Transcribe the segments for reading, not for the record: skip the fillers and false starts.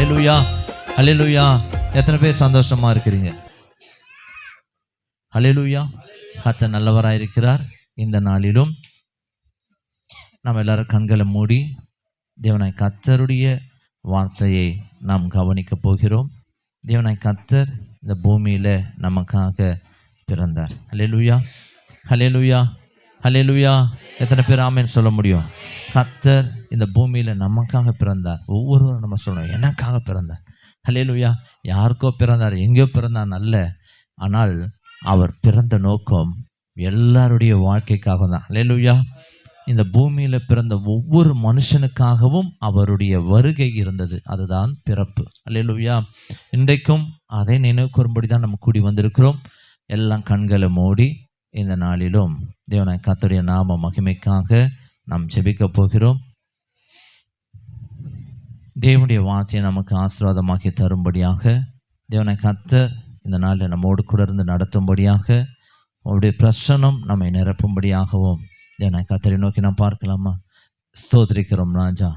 அல்லேலூயா, அல்லேலூயா. எத்தனை பேர் சந்தோஷமா இருக்கிறீங்க? அல்லேலூயா. கர்த்தர் நல்லவராய் இருக்கிறார். இந்த நாளிலும் நம்ம எல்லாரும் கண்களை மூடி தேவனாய் கர்த்தருடைய வார்த்தையை நாம் கவனிக்க போகிறோம். தேவனாய் கர்த்தர் இந்த பூமியில நமக்காக பிறந்தார். அல்லேலூயா, அல்லேலூயா, அல்லேலூயா. எத்தனை பேர் ஆமென் சொல்ல முடியும்? கர்த்தர் இந்த பூமியில நமக்காக பிறந்தார். ஒவ்வொருவரும் நம்ம சொல்லணும், எனக்காக பிறந்தார். அல்லேலூயா. யாருக்கோ பிறந்தார், எங்கேயோ பிறந்தார் அல்ல. ஆனால் அவர் பிறந்த நோக்கம் எல்லாருடைய வாழ்க்கைக்காக தான். அல்லேலூயா. இந்த பூமியில பிறந்த ஒவ்வொரு மனுஷனுக்காகவும் அவருடைய வருகை இருந்தது. அதுதான் பிறப்பு. அல்லேலூயா. இன்றைக்கும் அதை நினைவு கூறும்படி தான் நம்ம கூடி வந்திருக்கிறோம். எல்லாம் கண்களை மூடி இந்த நாளிலும் தேவனாய் கர்த்தருடைய நாம மகிமைக்காக நாம் ஜெபிக்க போகிறோம். தேவனுடைய வார்த்தையை நமக்கு ஆசீர்வாதமாக்கி தரும்படியாக தேவனாய் கர்த்தர் இந்த நாளில் நம்மோடு கூட இருந்து நடத்தும்படியாக அவருடைய பிரசன்னம் நம்மை நிரப்பும்படியாகவும் தேவனாய் கர்த்தரை நோக்கி நாம் பார்க்கலாமா? ஸ்தோத்திரிக்கிறோம் ராஜா,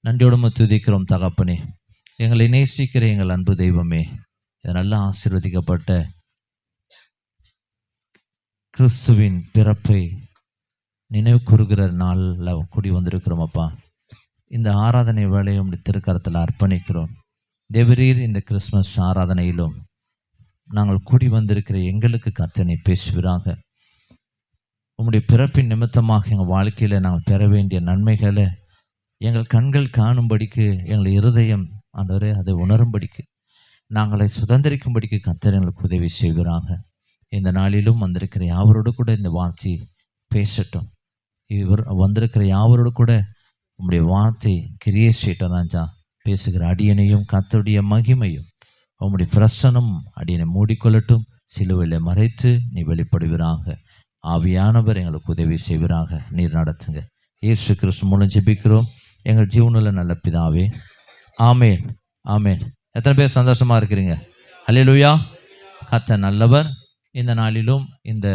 நன்றியோடு துதிக்கிறோம் தகப்பனே. எங்களை நேசிக்கிற எங்கள் அன்பு தெய்வமே, இதெல்லாம் ஆசீர்வதிக்கப்பட்ட கிறிஸ்துவின் பிறப்பை நினைவு கூறுகிற நாளில் கூடி வந்திருக்கிறோம் அப்பா. இந்த ஆராதனை வேலையும் திருக்கரத்தில் அர்ப்பணிக்கிறோம். தேவரீர் இந்த கிறிஸ்மஸ் ஆராதனையிலும் நாங்கள் கூடி வந்திருக்கிற எங்களுக்கு கர்த்தனை பேசுவீராக. உம்முடைய பிறப்பின் நிமித்தமாக எங்கள் வாழ்க்கையில் நாங்கள் பெற வேண்டிய நன்மைகளை எங்கள் கண்கள் காணும்படிக்கு, எங்கள் இருதயம் ஆண்டவரே அதை உணரும்படிக்கு, நாங்களை சுதந்திரிக்கும்படிக்கு கர்த்தர் எங்களுக்கு உதவி செய்வீராக. இந்த நாளிலும் வந்திருக்கிற யாவரோடு கூட இந்த வார்த்தை பேசட்டும். இவர் வந்திருக்கிற யாவரோடு கூட உம்முடைய வார்த்தை கிரியை செய்யட்டும் ராஜா. பேசுகிற அடியனையும் கர்த்தருடைய மகிமையும் உம்முடைய பிரசன்னம் அடியனை மூடிக்கொள்ளட்டும். சிலுவையில் மறைத்து நீ வெளிப்படுவீராக. ஆவியானவர் எங்களுக்கு உதவி செய்வீராக. நீர் நடத்துங்க. இயேசு கிறிஸ்து மூலம் ஜெபிக்கிறோம் எங்கள் ஜீவனுள்ள நல்ல பிதாவே, ஆமேன், ஆமேன். எத்தனை பேர் சந்தோஷமா இருக்கிறீங்க? அல்லேலூயா. கர்த்தர் நல்லவர். இந்த நாளிலும் இந்த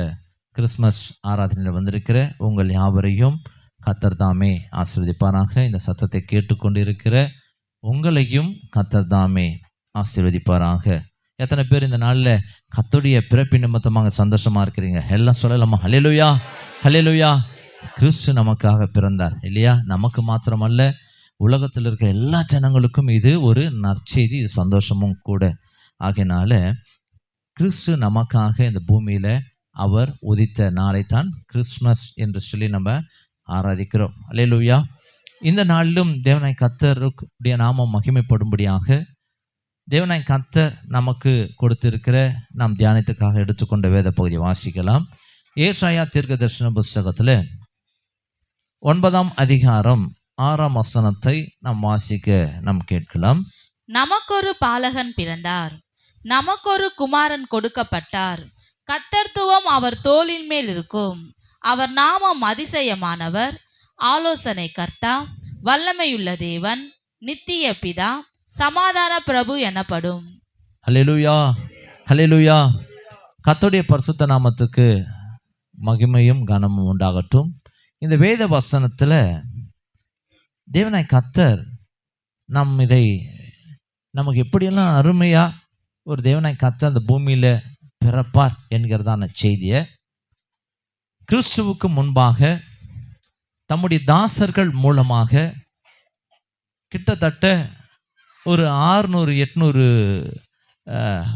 கிறிஸ்மஸ் ஆராதனையில் வந்திருக்கிற உங்கள் யாவரையும் கர்த்தர் தாமே ஆசீர்வதிப்பாராக. இந்த சத்தத்தை கேட்டுக்கொண்டு இருக்கிற உங்களையும் கர்த்தர் தாமே ஆசீர்வதிப்பாராக. எத்தனை பேர் இந்த நாளில் கர்த்தருடைய பிறப்பின் நிமித்தமாக சந்தோஷமா இருக்கிறீங்க? எல்லாம் சொல்லலாமா? அல்லேலூயா, அல்லேலூயா. கிறிஸ்து நமக்காக பிறந்தார் இல்லையா? நமக்கு மாத்திரமல்ல, உலகத்தில் இருக்கிற எல்லா ஜனங்களுக்கும் இது ஒரு நற்செய்தி, இது சந்தோஷமும் கூட. ஆகையினால கிறிஸ்து நமக்காக இந்த பூமியில அவர் உதித்த நாளைத்தான் கிறிஸ்மஸ் என்று சொல்லி நம்ம ஆராதிக்கிறோம். அல்லேலூயா. இந்த நாளிலும் தேவனாய் கர்த்தருடைய நாமம் மகிமைப்படும்படியாக தேவனாய் கர்த்தர் நமக்கு கொடுத்திருக்கிற நாம் தியானத்துக்காக எடுத்துக்கொண்ட வேத பகுதியை வாசிக்கலாம். ஏசாயா தீர்க்கதரிசன புஸ்தகத்தில் 9ஆம் அதிகாரம் 6ஆம் வசனத்தை நாம் வாசிக்க நாம் கேட்கலாம். நமக்கொரு பாலகன் பிறந்தார், நமக்கொரு குமாரன் கொடுக்கப்பட்டார். கர்த்தத்துவம் அவர் தோளின் மேல் இருக்கும். அவர் நாமம் அதிசயமானவர், ஆலோசனை கர்த்தா, வல்லமையுள்ள தேவன், நித்திய பிதா, சமாதான பிரபு எனப்படும். அல்லேலூயா, அல்லேலூயா. கர்த்தருடைய பரிசுத்த நாமத்துக்கு மகிமையும் கனமும் உண்டாகட்டும். இந்த வேத வசனத்தில் தேவனாய் கர்த்தர் இதை நமக்கு எப்படியெல்லாம் அருமையா ஒரு தேவனாய் கர்த்தர் அந்த பூமியில பிறப்பார் என்கிறதான செய்தியை கிறிஸ்துவுக்கு முன்பாக தம்முடைய தாசர்கள் மூலமாக கிட்டத்தட்ட ஒரு 600-800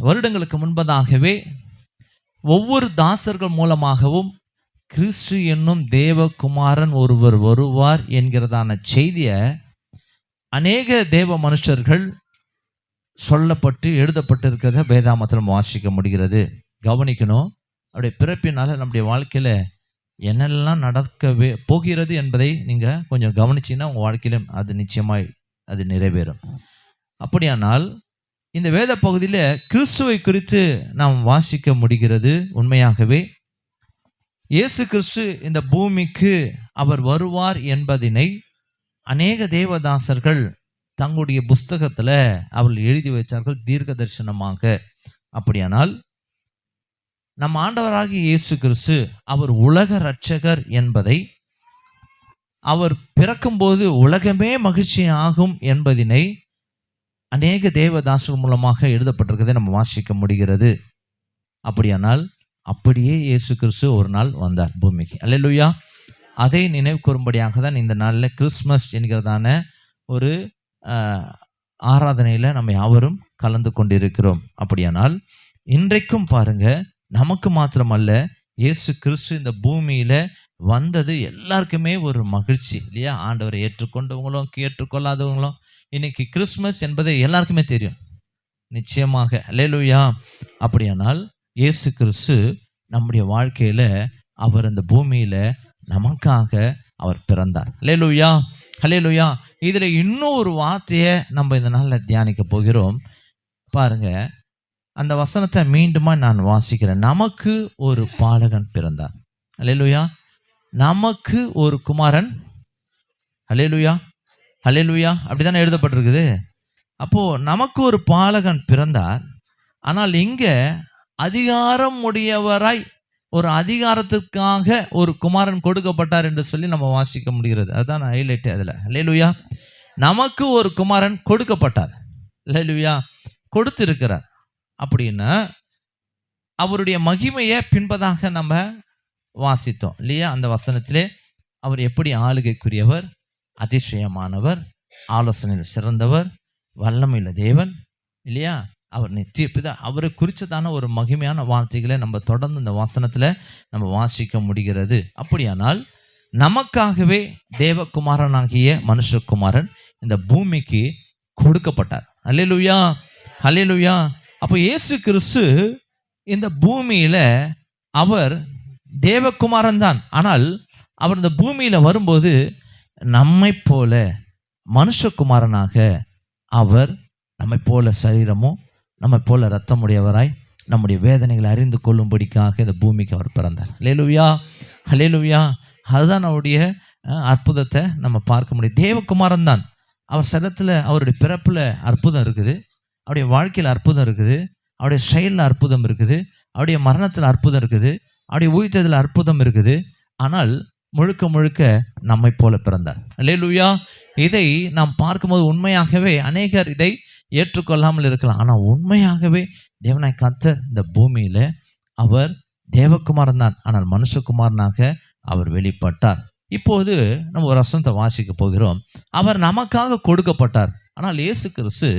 வருடங்களுக்கு முன்பதாகவே ஒவ்வொரு தாசர்கள் மூலமாகவும் கிறிஸ்து என்னும் தேவகுமாரன் ஒருவர் வருவார் என்கிறதான செய்தியை அநேக தேவ மனுஷர்கள் சொல்லப்பட்டு எழுதப்பட்டிருக்கிறத வேதாமத்தில் வாசிக்க முடிகிறது. கவனிக்கணும். அவருடைய பிறப்பினால நம்முடைய வாழ்க்கையில் என்னெல்லாம் நடக்கவே போகிறது என்பதை நீங்கள் கொஞ்சம் கவனிச்சிங்கன்னா உங்கள் வாழ்க்கையிலும் அது நிச்சயமாய் அது நிறைவேறும். அப்படியானால் இந்த வேத பகுதியில் கிறிஸ்துவை குறித்து நாம் வாசிக்க முடிகிறது. உண்மையாகவே இயேசு கிறிஸ்து இந்த பூமிக்கு அவர் வருவார் என்பதினை அநேக தேவதாசர்கள் தங்களுடைய புஸ்தகத்தில் அவர்கள் எழுதி வைத்தார்கள் தீர்க்க தரிசனமாக. அப்படியானால் நம் ஆண்டவராகிய இயேசு கிறிஸ்து அவர் உலக இரட்சகர் என்பதை, அவர் பிறக்கும்போது உலகமே மகிழ்ச்சி ஆகும் என்பதினை அநேக தேவதாசர்கள் மூலமாக எழுதப்பட்டிருக்கிறதை நம்ம வாசிக்க முடிகிறது. அப்படியானால் அப்படியே இயேசு கிறிஸ்து ஒரு நாள் வந்தார் பூமிக்கு. அல்லேலூயா. அதை நினைவு கூறும்படியாக தான் இந்த நாளில் கிறிஸ்மஸ் என்கிறதான ஒரு ஆராதனையில் நம்ம யாவரும் கலந்து கொண்டிருக்கிறோம். அப்படியானால் இன்றைக்கும் பாருங்க, நமக்கு மாத்திரமல்ல, இயேசு கிறிஸ்து இந்த பூமியில் வந்தது எல்லாருக்குமே ஒரு மகிழ்ச்சி இல்லையா? ஆண்டவரை ஏற்றுக்கொண்டவங்களும் ஏற்றுக்கொள்ளாதவங்களும் இன்னைக்கு கிறிஸ்மஸ் என்பதை எல்லாருக்குமே தெரியும் நிச்சயமாக. அல்லேலூயா. அப்படியானால் இயேசு கிறிஸ்து நம்முடைய வாழ்க்கையில் அவர் இந்த பூமியில் நமக்காக அவர் பிறந்தார். அல்லேலூயா, அல்லேலூயா. இதில் இன்னும் ஒரு வார்த்தையை நம்ம இந்த நாளில் தியானிக்க போகிறோம். பாருங்க, அந்த வசனத்தை மீண்டுமா நான் வாசிக்கிறேன். நமக்கு ஒரு பாலகன் பிறந்தார். அல்லேலூயா. நமக்கு ஒரு குமாரன். அல்லேலூயா, அல்லேலூயா. அப்படிதானே எழுதப்பட்டிருக்குது. அப்போ நமக்கு ஒரு பாலகன் பிறந்தார். ஆனால் இங்கே அதிகாரம் உடையவராய் ஒரு அதிகாரத்துக்காக ஒரு குமாரன் கொடுக்கப்பட்டார் என்று சொல்லி நம்ம வாசிக்க முடிகிறது. அதுதான் ஹைலைட் அதில். அல்லேலூயா. நமக்கு ஒரு குமாரன் கொடுக்கப்பட்டார். அல்லேலூயா. கொடுத்திருக்கிறார். அப்படின்னா அவருடைய மகிமையை பின்பதாக நம்ம வாசித்தோம் இல்லையா? அந்த வசனத்திலே அவர் எப்படி ஆளுகைக்குரியவர், அதிசயமானவர், ஆலோசனையில் சிறந்தவர், வல்லமையுள்ள தேவன் இல்லையா? அவர் நித்திய பிதா, அவரை குறித்ததான ஒரு மகிமையான வார்த்தைகளை நம்ம தொடர்ந்து இந்த வசனத்தில் நம்ம வாசிக்க முடிகிறது. அப்படியானால் நமக்காகவே தேவகுமாரனாகிய மனுஷகுமாரன் இந்த பூமிக்கு கொடுக்கப்பட்டார். அல்லேலூயா, அல்லேலூயா. அப்போ இயேசு கிறிஸ்து இந்த பூமியில் அவர் தேவகுமாரன் தான். ஆனால் அவர் இந்த பூமியில் வரும்போது நம்மை போல மனுஷகுமாரனாக அவர் நம்மை போல சரீரமும் நம்மை போல இரத்தமுடையவராய் நம்முடைய வேதனைகளை அறிந்து கொள்ளும்படிக்காக இந்த பூமிக்கு அவர் பிறந்தார். அல்லேலூயா, அல்லேலூயா. அதுதான் அவருடைய அற்புதத்தை நம்ம பார்க்க முடியும். தேவகுமாரன் தான். அவர் சரீரத்தில், அவருடைய பிறப்பில் அற்புதம் இருக்குது, அவருடைய வாழ்க்கையில் அற்புதம் இருக்குது, அவருடைய செயலில் அற்புதம் இருக்குது, அவருடைய மரணத்தில் அற்புதம் இருக்குது, அவருடைய உயிர்த்ததில் அற்புதம் இருக்குது. ஆனால் முழுக்க முழுக்க நம்மை போல பிறந்தார். அல்லேலூயா. இதை நாம் பார்க்கும்போது உண்மையாகவே அநேகர் இதை ஏற்றுக்கொள்ளாமல் இருக்கலாம். ஆனால் உண்மையாகவே தேவனாய் கர்த்தர் இந்த பூமியில் அவர் தேவகுமாரன் தான். ஆனால் மனுஷகுமாரனாக அவர் வெளிப்பட்டார். இப்போது நம்ம ஒரு வசனத்தை வாசிக்க போகிறோம். அவர் நமக்காக கொடுக்கப்பட்டார். ஆனால் இயேசு கிறிஸ்து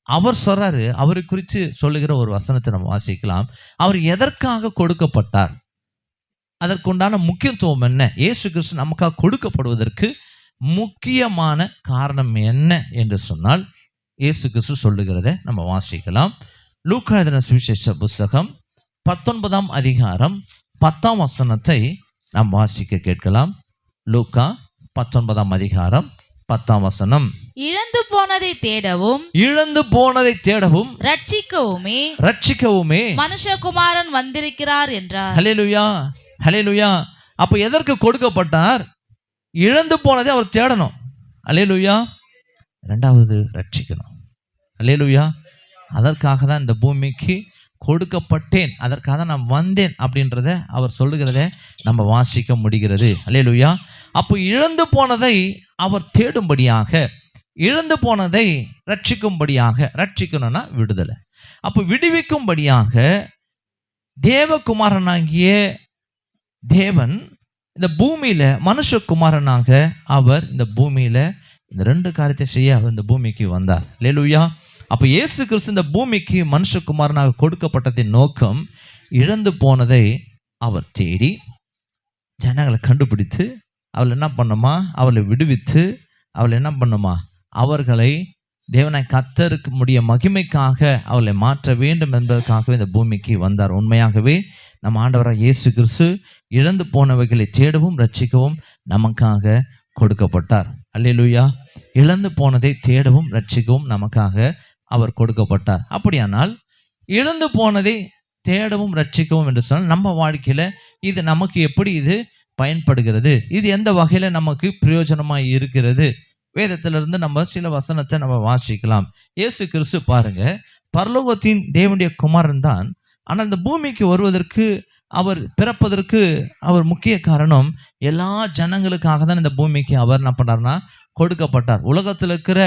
அவர் சொல்றாரு, அவரை குறித்து சொல்லுகிற ஒரு வசனத்தை நம்ம வாசிக்கலாம். அவர் எதற்காக கொடுக்கப்பட்டார், அதற்குண்டான முக்கியத்துவம் என்ன, இயேசு கிறிஸ்து நமக்காக கொடுக்கப்படுவதற்கு முக்கியமான காரணம் என்ன என்று சொன்னால் இயேசு கிறிஸ்து சொல்லுகிறதை நம்ம வாசிக்கலாம். லூக்கா எழுதின சுவிசேஷ புத்தகம் 19ஆம் அதிகாரம் 10ஆம் வசனத்தை நாம் வாசிக்க கேட்கலாம். லூக்கா 19ஆம் அதிகாரம் 10ஆம் வசனம். இழந்து போனதை தேடவும், இழந்து போனதை தேடவும், ரட்சிக்கவுமே, ரட்சிக்கவுமே மனுஷகுமாரன் வந்திருக்கிறார் என்றார். ஹல்லேலூயா, ஹல்லேலூயா. அப்போ எதற்கு கொடுக்கப்பட்டார்? இழந்து போனதை அவர் தேடணும். அல்லேலூயா. இரண்டாவது ரட்சிக்கணும். அல்லேலூயா. அதற்காக தான் இந்த பூமிக்கு கொடுக்கப்பட்டேன், அதற்காக தான் நான் வந்தேன் அப்படின்றத அவர் சொல்லுகிறத நம்ம வாசிக்க முடிகிறது. அல்லேலூயா. அப்போ இழந்து போனதை அவர் தேடும்படியாக, இழந்து போனதை ரட்சிக்கும்படியாக, ரட்சிக்கணும்னா விடுதலை, அப்போ விடுவிக்கும்படியாக தேவகுமாரனாகிய தேவன் இந்த பூமியில மனுஷகுமாரனாக அவர் இந்த பூமியில இந்த ரெண்டு காரியத்தை செய்ய அவர் இந்த பூமிக்கு வந்தார். அல்லேலூயா. அப்போ இயேசு கிறிஸ்து இந்த பூமிக்கு மனுஷகுமாரனாக கொடுக்கப்பட்டதின் நோக்கம் இழந்து போனதை அவர் தேடி ஜனங்களை கண்டுபிடித்து அவள் என்ன பண்ணுமா, அவளை விடுவித்து அவள் என்ன பண்ணுமா, அவர்களை தேவனாய் கர்த்தருக்கு முடிய மகிமைக்காக அவளை மாற்ற வேண்டும் என்பதற்காகவே இந்த பூமிக்கு வந்தார். உண்மையாகவே நம் ஆண்டவராக இயேசு கிறிஸ்து இழந்து போனவைகளை தேடவும் ரட்சிக்கவும் நமக்காக கொடுக்கப்பட்டார். அல்லேலூயா. இழந்து போனதை தேடவும் ரட்சிக்கவும் நமக்காக அவர் கொடுக்கப்பட்டார். அப்படியானால் இழந்து போனதை தேடவும் ரட்சிக்கவும் என்று சொன்னால் நம்ம வாழ்க்கையில் இது நமக்கு எப்படி இது பயன்படுகிறது, இது எந்த வகையில் நமக்கு பிரயோஜனமாக இருக்கிறது? வேதத்திலிருந்து நம்ம சில வசனத்தை நம்ம வாசிக்கலாம். இயேசு கிறிஸ்து பாருங்க, பரலோகத்தின் தேவனுடைய குமாரன் தான். ஆனால் இந்த பூமிக்கு வருவதற்கு, அவர் பிறப்பதற்கு அவர் முக்கிய காரணம் எல்லா ஜனங்களுக்காக தான் இந்த பூமிக்கு அவர் என்ன பண்ணார்னா கொடுக்கப்பட்டார். உலகத்தில் இருக்கிற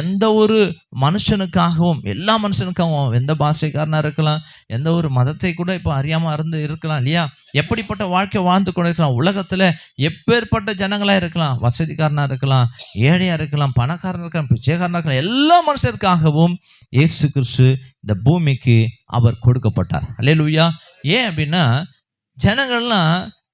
எந்த ஒரு மனுஷனுக்காகவும், எல்லா மனுஷனுக்காகவும், எந்த பாஷைக்காரனாக இருக்கலாம், எந்த ஒரு மதத்தை கூட இப்போ அறியாமல் இருக்கலாம் இல்லையா, எப்படிப்பட்ட வாழ்க்கை வாழ்ந்து கொண்டு இருக்கலாம், உலகத்தில் எப்பேற்பட்ட ஜனங்களாக இருக்கலாம், வசதிக்காரனாக இருக்கலாம், ஏழையாக இருக்கலாம், பணக்காரனாக இருக்கலாம், பிச்சைக்காரனாக இருக்கலாம், எல்லா மனுஷருக்காகவும் இயேசு கிறிஸ்து இந்த பூமிக்கு அவர் கொடுக்கப்பட்டார். அல்லேலூயா. ஏன் அப்படின்னா ஜனங்கள்லாம்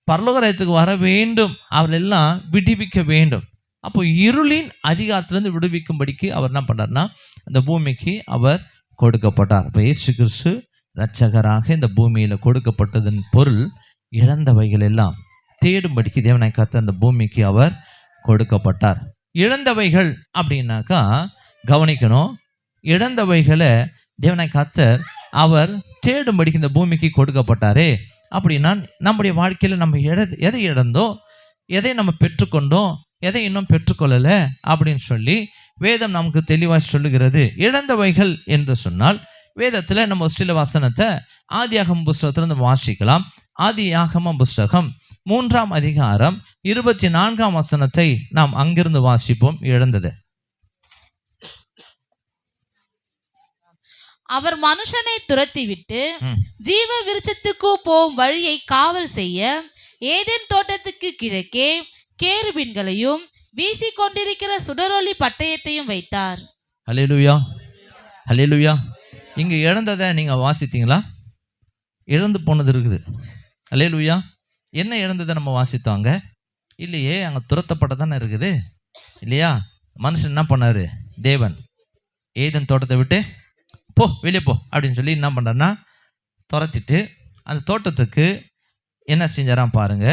பரலோக ராஜ்யத்துக்கு வர வேண்டும், அவர்களெல்லாம் விடுவிக்க வேண்டும். அப்போ இருளின் அதிகாரத்திலிருந்து விடுவிக்கும்படிக்கு அவர் என்ன பண்ணார்னா இந்த பூமிக்கு அவர் கொடுக்கப்பட்டார். இப்போ இயேசு கிறிஸ்து இரட்சகராக இந்த பூமியில் கொடுக்கப்பட்டதன் பொருள் இழந்தவைகள் எல்லாம் தேடும்படிக்கு தேவனாய் கர்த்தர் அந்த பூமிக்கு அவர் கொடுக்கப்பட்டார். இழந்தவைகள் அப்படின்னாக்கா கவனிக்கணும், இழந்தவைகளை தேவனாய் கர்த்தர் அவர் தேடும்படிக்கு இந்த பூமிக்கு கொடுக்கப்பட்டாரே. அப்படின்னா நம்முடைய வாழ்க்கையில் நம்ம எதை இழந்தோம், எதை நம்ம பெற்றுக்கொண்டோம், எதை இன்னும் பெற்றுக்கொள்ளலை அப்படின்னு சொல்லி வேதம் நமக்கு தெளிவாக சொல்லுகிறது. இழந்தவைகள் என்று சொன்னால் வேதத்தில் நம்ம சில வசனத்தை ஆதியாகம புஸ்தகத்திலிருந்து வாசிக்கலாம். ஆதியாகம புஸ்தகம் 3ஆம் அதிகாரம் 24ஆம் வசனத்தை நாம் அங்கிருந்து வாசிப்போம். இழந்தது. அவர் மனுஷனை துரத்திவிட்டு ஜீவ விருட்சத்துக்கு போகும் வழியை காவல் செய்ய ஏதேன் தோட்டத்துக்கு கிழக்கே கேருபீன்களையும் வீசிக்கொண்டிருக்கிற சுடரொளி பட்டயத்தையும் வைத்தார். அல்லேலூயா, அல்லேலூயா. இங்கே இழந்ததை நீங்கள் வாசித்தீங்களா? இழந்து போனது இருக்குது. அல்லேலூயா. என்ன இழந்ததை நம்ம வாசித்தோங்க? இல்லையே, அங்கே துரத்தப்பட்டதானே இருக்குது இல்லையா? மனுஷன் என்ன பண்ணார்? தேவன் ஏதேன் தோட்டத்தை விட்டு போ, வெளியே போ அப்படின்னு சொல்லி என்ன பண்ணுறாருன்னா துரத்திட்டு அந்த தோட்டத்துக்கு என்ன செஞ்சாராம் பாருங்க,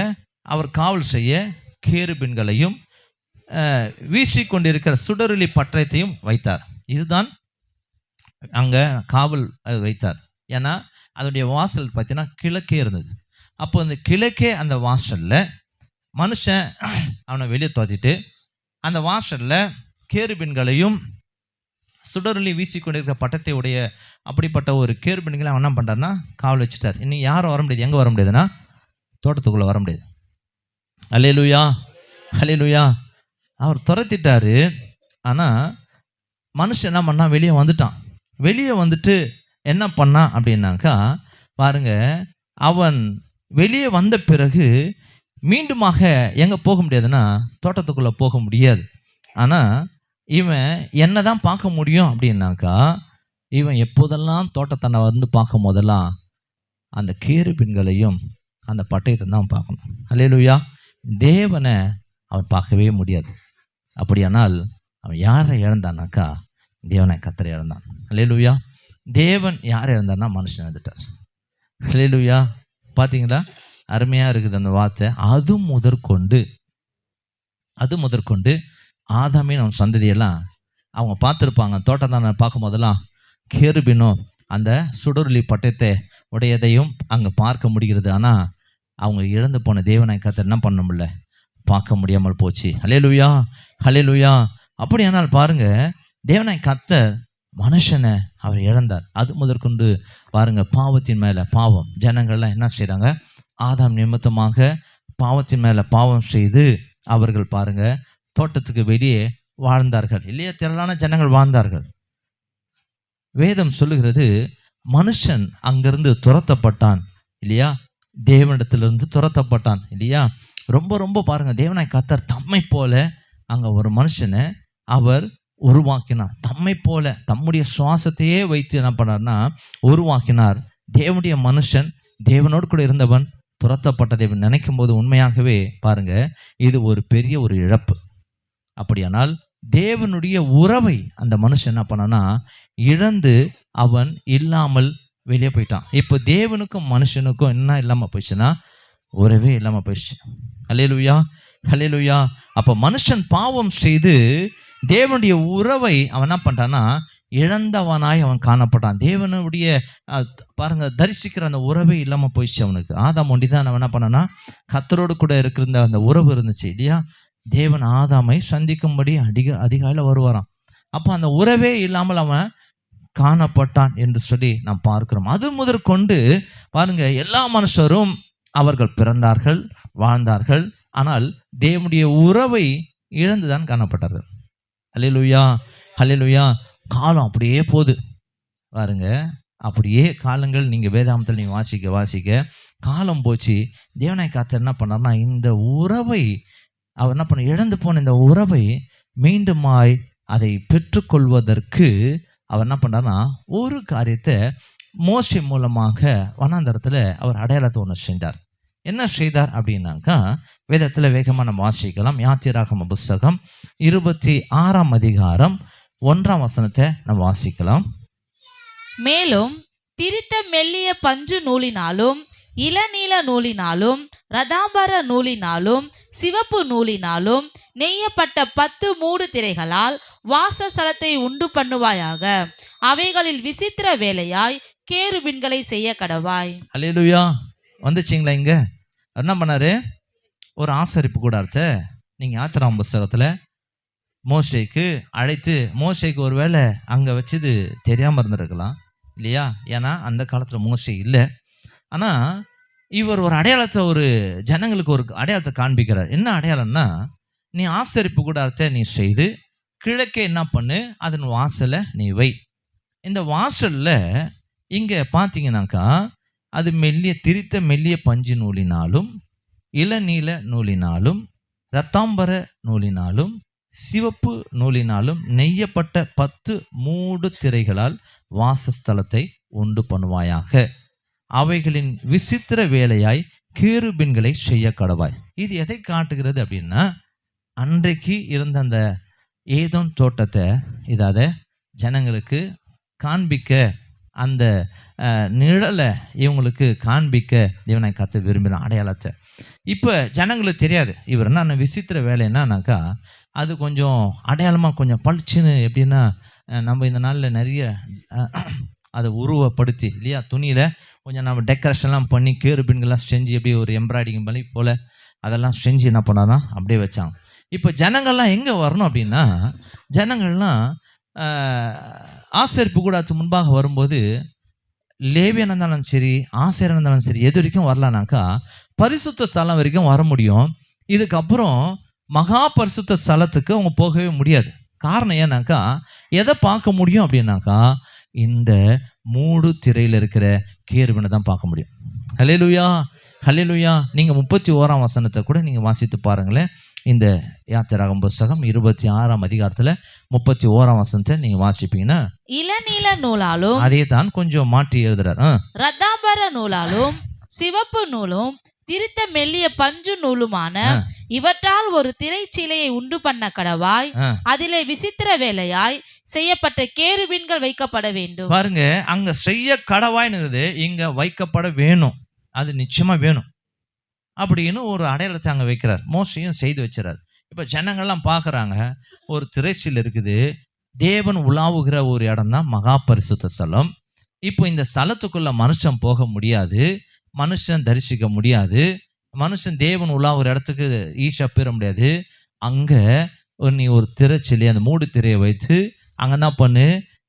அவர் காவல் செய்ய கேருபீன்களையும் வீசிக்கொண்டிருக்கிற சுடரொளி பட்டயத்தையும் வைத்தார். இதுதான் அங்கே காவல் வைத்தார். ஏன்னா அதனுடைய வாசல் பார்த்தீங்கன்னா கிழக்கே இருந்தது. அப்போ அந்த கிழக்கே அந்த வாசலில் மனுஷன் அவனை வெளியே துரத்திட்டு அந்த வாசலில் கேருபீன்களையும் சுடரொளி வீசிக்கொண்டிருக்கிற பட்டத்தை உடைய அப்படிப்பட்ட ஒரு கேருபீன்களை அவன் என்ன பண்ணுறாருன்னா காவல் வச்சுட்டார். இன்னும் யாரும் வர முடியாது. எங்கே வர முடியாதுன்னா தோட்டத்துக்குள்ளே வர முடியாது. அல்லேலூயா, அல்லேலூயா. அவர் துரத்திட்டாரு. ஆனால் மனுஷன் என்ன பண்ணால் வெளியே வந்துட்டான். வெளியே வந்துட்டு என்ன பண்ணான் அப்படின்னாக்கா பாருங்க, அவன் வெளியே வந்த பிறகு மீண்டுமாக எங்கே போக முடியாதுன்னா தோட்டத்துக்குள்ளே போக முடியாது. ஆனால் இவன் என்ன தான் பார்க்க முடியும் அப்படின்னாக்கா, இவன் எப்போதெல்லாம் தோட்டத்தை வந்து பார்க்கும் போதெல்லாம் அந்த கேருபீன்களையும் அந்த பட்டயத்தை தான் பார்க்கணும். அல்லேலூயா. தேவனை அவன் பார்க்கவே முடியாது. அப்படியானால் அவன் யாரை இழந்தானாக்கா தேவனை கர்த்தரை இழந்தான். அல்லேலூயா. தேவன் யாரை இழந்தான்னா மனுஷன் இழந்துட்டார். அல்லேலூயா. பார்த்தீங்களா, அருமையாக இருக்குது அந்த வார்த்தை. அது முதற்கொண்டு ஆதாமின் அவன் சந்ததியெல்லாம் அவங்க பார்த்துருப்பாங்க. தோட்டத்தை பார்க்கும் போதெல்லாம் கேருபீனும் அந்த சுடரொளி பட்டயத்தை உடையதையும் அங்கே பார்க்க முடிகிறது. ஆனால் அவங்க இழந்து போன தேவனை கர்த்தர் என்ன பண்ண முடியல, பார்க்க முடியாமல் போச்சு. அல்லேலூயா, அல்லேலூயா. அப்படியானால் பாருங்க, தேவனை கர்த்தர் மனுஷனை அவர் இழந்தார். அது முதற்கொண்டு பாருங்க, பாவத்தின் மேலே பாவம். ஜனங்கள்லாம் என்ன செய்கிறாங்க, ஆதாம் நிமித்தமாக பாவத்தின் மேலே பாவம் செய்து அவர்கள் பாருங்க தோட்டத்துக்கு வெளியே வாழ்ந்தார்கள் இல்லையா? திரளான ஜனங்கள் வாழ்ந்தார்கள். வேதம் சொல்லுகிறது மனுஷன் அங்கிருந்து துரத்தப்பட்டான் இல்லையா? தேவனிடத்திலிருந்து துரத்தப்பட்டான் இல்லையா? ரொம்ப ரொம்ப பாருங்க, தேவனாய் கர்த்தர் தம்மை போல அங்கே ஒரு மனுஷனை அவர் உருவாக்கினார். தம்மை போல தம்முடைய சுவாசத்தையே வைத்து என்ன பண்ணார்னா உருவாக்கினார். தேவனுடைய மனுஷன் தேவனோடு கூட இருந்தவன் துரத்தப்பட்டதை நினைக்கும் போது உண்மையாகவே பாருங்க, இது ஒரு பெரிய ஒரு இழப்பு. அப்படியானால் தேவனுடைய உறவை அந்த மனுஷன் என்ன பண்ணான்னா இழந்து அவன் இல்லாமல் வெளியே போயிட்டான். இப்போ தேவனுக்கும் மனுஷனுக்கும் என்ன இல்லாமல் போயிடுச்சுன்னா உறவே இல்லாமல் போயிடுச்சு. அல்லேலூயா, அல்லேலூயா. அப்போ மனுஷன் பாவம் செய்து தேவனுடைய உறவை அவன் என்ன பண்ணிட்டான்னா இழந்தவனாய் அவன் காணப்பட்டான். தேவனுடைய பாருங்க தரிசிக்கிற அந்த உறவே இல்லாமல் போயிடுச்சு அவனுக்கு. ஆதாம் ஒண்டி தான் அவன் என்ன பண்ணான்னா கர்த்தரோடு கூட இருக்கிற அந்த உறவு இருந்துச்சு இல்லையா? தேவன் ஆதாமை சந்திக்கும்படி அதிகாலையில் வருவாராம். அப்போ அந்த உறவே இல்லாமல் அவன் காணப்பட்டான் என்று சொல்லி நாம் பார்க்கிறோம். அது முதற்கொண்டு பாருங்க, எல்லா மனுஷரும் அவர்கள் பிறந்தார்கள், வாழ்ந்தார்கள். ஆனால் தேவனுடைய உறவை இழந்துதான் காணப்பட்டார்கள். ஹல்லேலூயா, ஹல்லேலூயா. காலம் அப்படியே போகுது பாருங்க. அப்படியே காலங்கள் நீங்கள் வேதாகமத்தில் நீங்கள் வாசிக்க காலம் போச்சு. தேவனாய் கர்த்தர் என்ன பண்ணார்னா, இந்த உறவை அவர் என்ன பண்ண, இழந்து போன இந்த உறவை மீண்டுமாய் அதை பெற்றுக்கொள்வதற்கு அவர் என்ன பண்ணார்னா, ஒரு காரியத்தை மோசே மூலமாக வனாந்தரத்தில் அவர் அடையாளத்தை ஒன்று செஞ்சார். என்ன செய்தார் அப்படின்னாக்கா, வேதத்தில் வேகமாக நம்ம வாசிக்கலாம். யாத்திராகம புஸ்தகம் 26ஆம் அதிகாரம் 1ஆம் வசனத்தை நம்ம வாசிக்கலாம். மேலும் திரித்த மெல்லிய பஞ்சு நூலினாலும் இளநீல நூலினாலும் ரதாம்பர நூலினாலும் சிவப்பு நூலினாலும் நெய்யப்பட்ட 10 மூடு திரைகளால் வாசஸ்தலத்தை உண்டு பண்ணுவாயாக. அவைகளில் விசித்திர வேலையாய் கேருபீன்களை செய்ய கடவாய். அல்லேலூயா. வந்துச்சிங்களா? இங்க என்ன பண்ணாரு? ஒரு ஆசரிப்பு கூடாரத்தை நீங்க யாத்திராகம புஸ்தகத்துல மோசேக்கு அழைத்து, மோசேக்கு ஒரு வேளை அங்கே வச்சது தெரியாமல் இருந்திருக்கலாம் இல்லையா? ஏன்னா அந்த காலத்தில் மோசே இல்லை. ஆனால் இவர் ஒரு அடையாளத்தை, ஒரு ஜனங்களுக்கு ஒரு அடையாளத்தை காண்பிக்கிறார். என்ன அடையாளம்னா, நீ ஆசரிப்பு கூடாரத்தை நீ செய்து கிழக்கே என்ன பண்ணு, அதன் வாசலை நீ வை. இந்த வாசலில் இங்கே பார்த்தீங்கன்னாக்கா, அது திரித்த மெல்லிய பஞ்சு நூலினாலும் இளநீல நூலினாலும் இரத்தாம்பர நூலினாலும் சிவப்பு நூலினாலும் நெய்யப்பட்ட 10 மூடு திரைகளால் வாசஸ்தலத்தை உண்டு பண்ணுவாயாக. அவைகளின் விசித்திர வேலையாய் கேருபீன்களை செய்ய கடவாய். இது எதை காட்டுகிறது அப்படின்னா, அன்றைக்கு இருந்த அந்த ஏதோம் தோட்டத்தை இதை ஜனங்களுக்கு காண்பிக்க, அந்த நிழலை இவங்களுக்கு காண்பிக்க தேவனாய் கர்த்தர் விரும்பின அடையாளத்தை. இப்போ ஜனங்களுக்கு தெரியாது இவர் என்ன விசித்திர வேலை என்னன்னாக்கா, அது கொஞ்சம் அடையாளமாக கொஞ்சம் பளிச்சுன்னு. எப்படின்னா, நம்ம இந்த நாளில் நிறைய அதை உருவப்படுத்தி இல்லையா, துணியில் கொஞ்சம் நம்ம டெக்கரேஷன்லாம் பண்ணி கேருபீன்கள்லாம் செஞ்சு எப்படி ஒரு எம்ப்ராய்டிங் பண்ணி போல் அதெல்லாம் செஞ்சு என்ன பண்ணானா அப்படியே வச்சாங்க. இப்போ ஜனங்கள்லாம் எங்கே வரணும் அப்படின்னா, ஜனங்கள்லாம் ஆசரிப்பு கூடாரத்துக்கு முன்பாக வரும்போது லேவியன் இருந்தாலும் சரி, ஆசாரியன் இருந்தாலும் சரி, எது வரைக்கும் வரலானாக்கா பரிசுத்த ஸ்தலம் வரைக்கும் வர முடியும். இதுக்கப்புறம் மகா பரிசுத்த ஸ்தலத்துக்கு அவங்க போகவே முடியாது. காரணம் ஏன்னாக்கா, எதை பார்க்க முடியும் அப்படின்னாக்கா, இந்த மூடு திரையில் இருக்கிற கேருபீனை தான் பார்க்க முடியும். ஹல்லேலூயா, ஹல்லேலூயா. நீங்கள் 31ஆம் வசனத்தை கூட நீங்கள் வாசித்து பாருங்களேன். இந்த யாத்திராகம புஸ்தகம் 26ஆம் அதிகாரத்தில் 31ஆம் வசனத்தை நீங்கள் வாசிப்பீங்கன்னா, இளநீல நூலாலும், அதே தான் கொஞ்சம் மாற்றி எழுதுறார், ரத்தாம்பர நூலாலும் சிவப்பு நூலும் திரித்த மெல்லிய பஞ்சு நூலுமான இவற்றால் ஒரு திரைச்சீலையை உண்டு பண்ண கடவாய். அதிலே விசித்திர வேலையாய் செய்யப்பட்ட கேருபீன்கள் வைக்கப்பட வேண்டும். பாருங்க, அங்க செய்ய கடவாய்னுது இங்க வைக்கப்பட வேணும், அது நிச்சயமா வேணும் அப்படின்னு ஒரு அடையாளத்தை அங்கே வைக்கிறார். மோசையும் செய்து வச்சுறார். இப்போ ஜனங்கள்லாம் பார்க்குறாங்க, ஒரு திரைச்சீலை இருக்குது, தேவன் உலாவுகிற ஒரு இடம் தான் மகா பரிசுத்த ஸ்தலம். இப்போ இந்த ஸ்தலத்துக்குள்ள மனுஷன் போக முடியாது, மனுஷன் தரிசிக்க முடியாது, மனுஷன் தேவன் உலாவுகிற இடத்துக்கு ஈஸியா பெற முடியாது. அங்கே நீ ஒரு திரைச்சீலை, அந்த மூடு திரையை வைத்து அங்கே என்ன பண்ணு,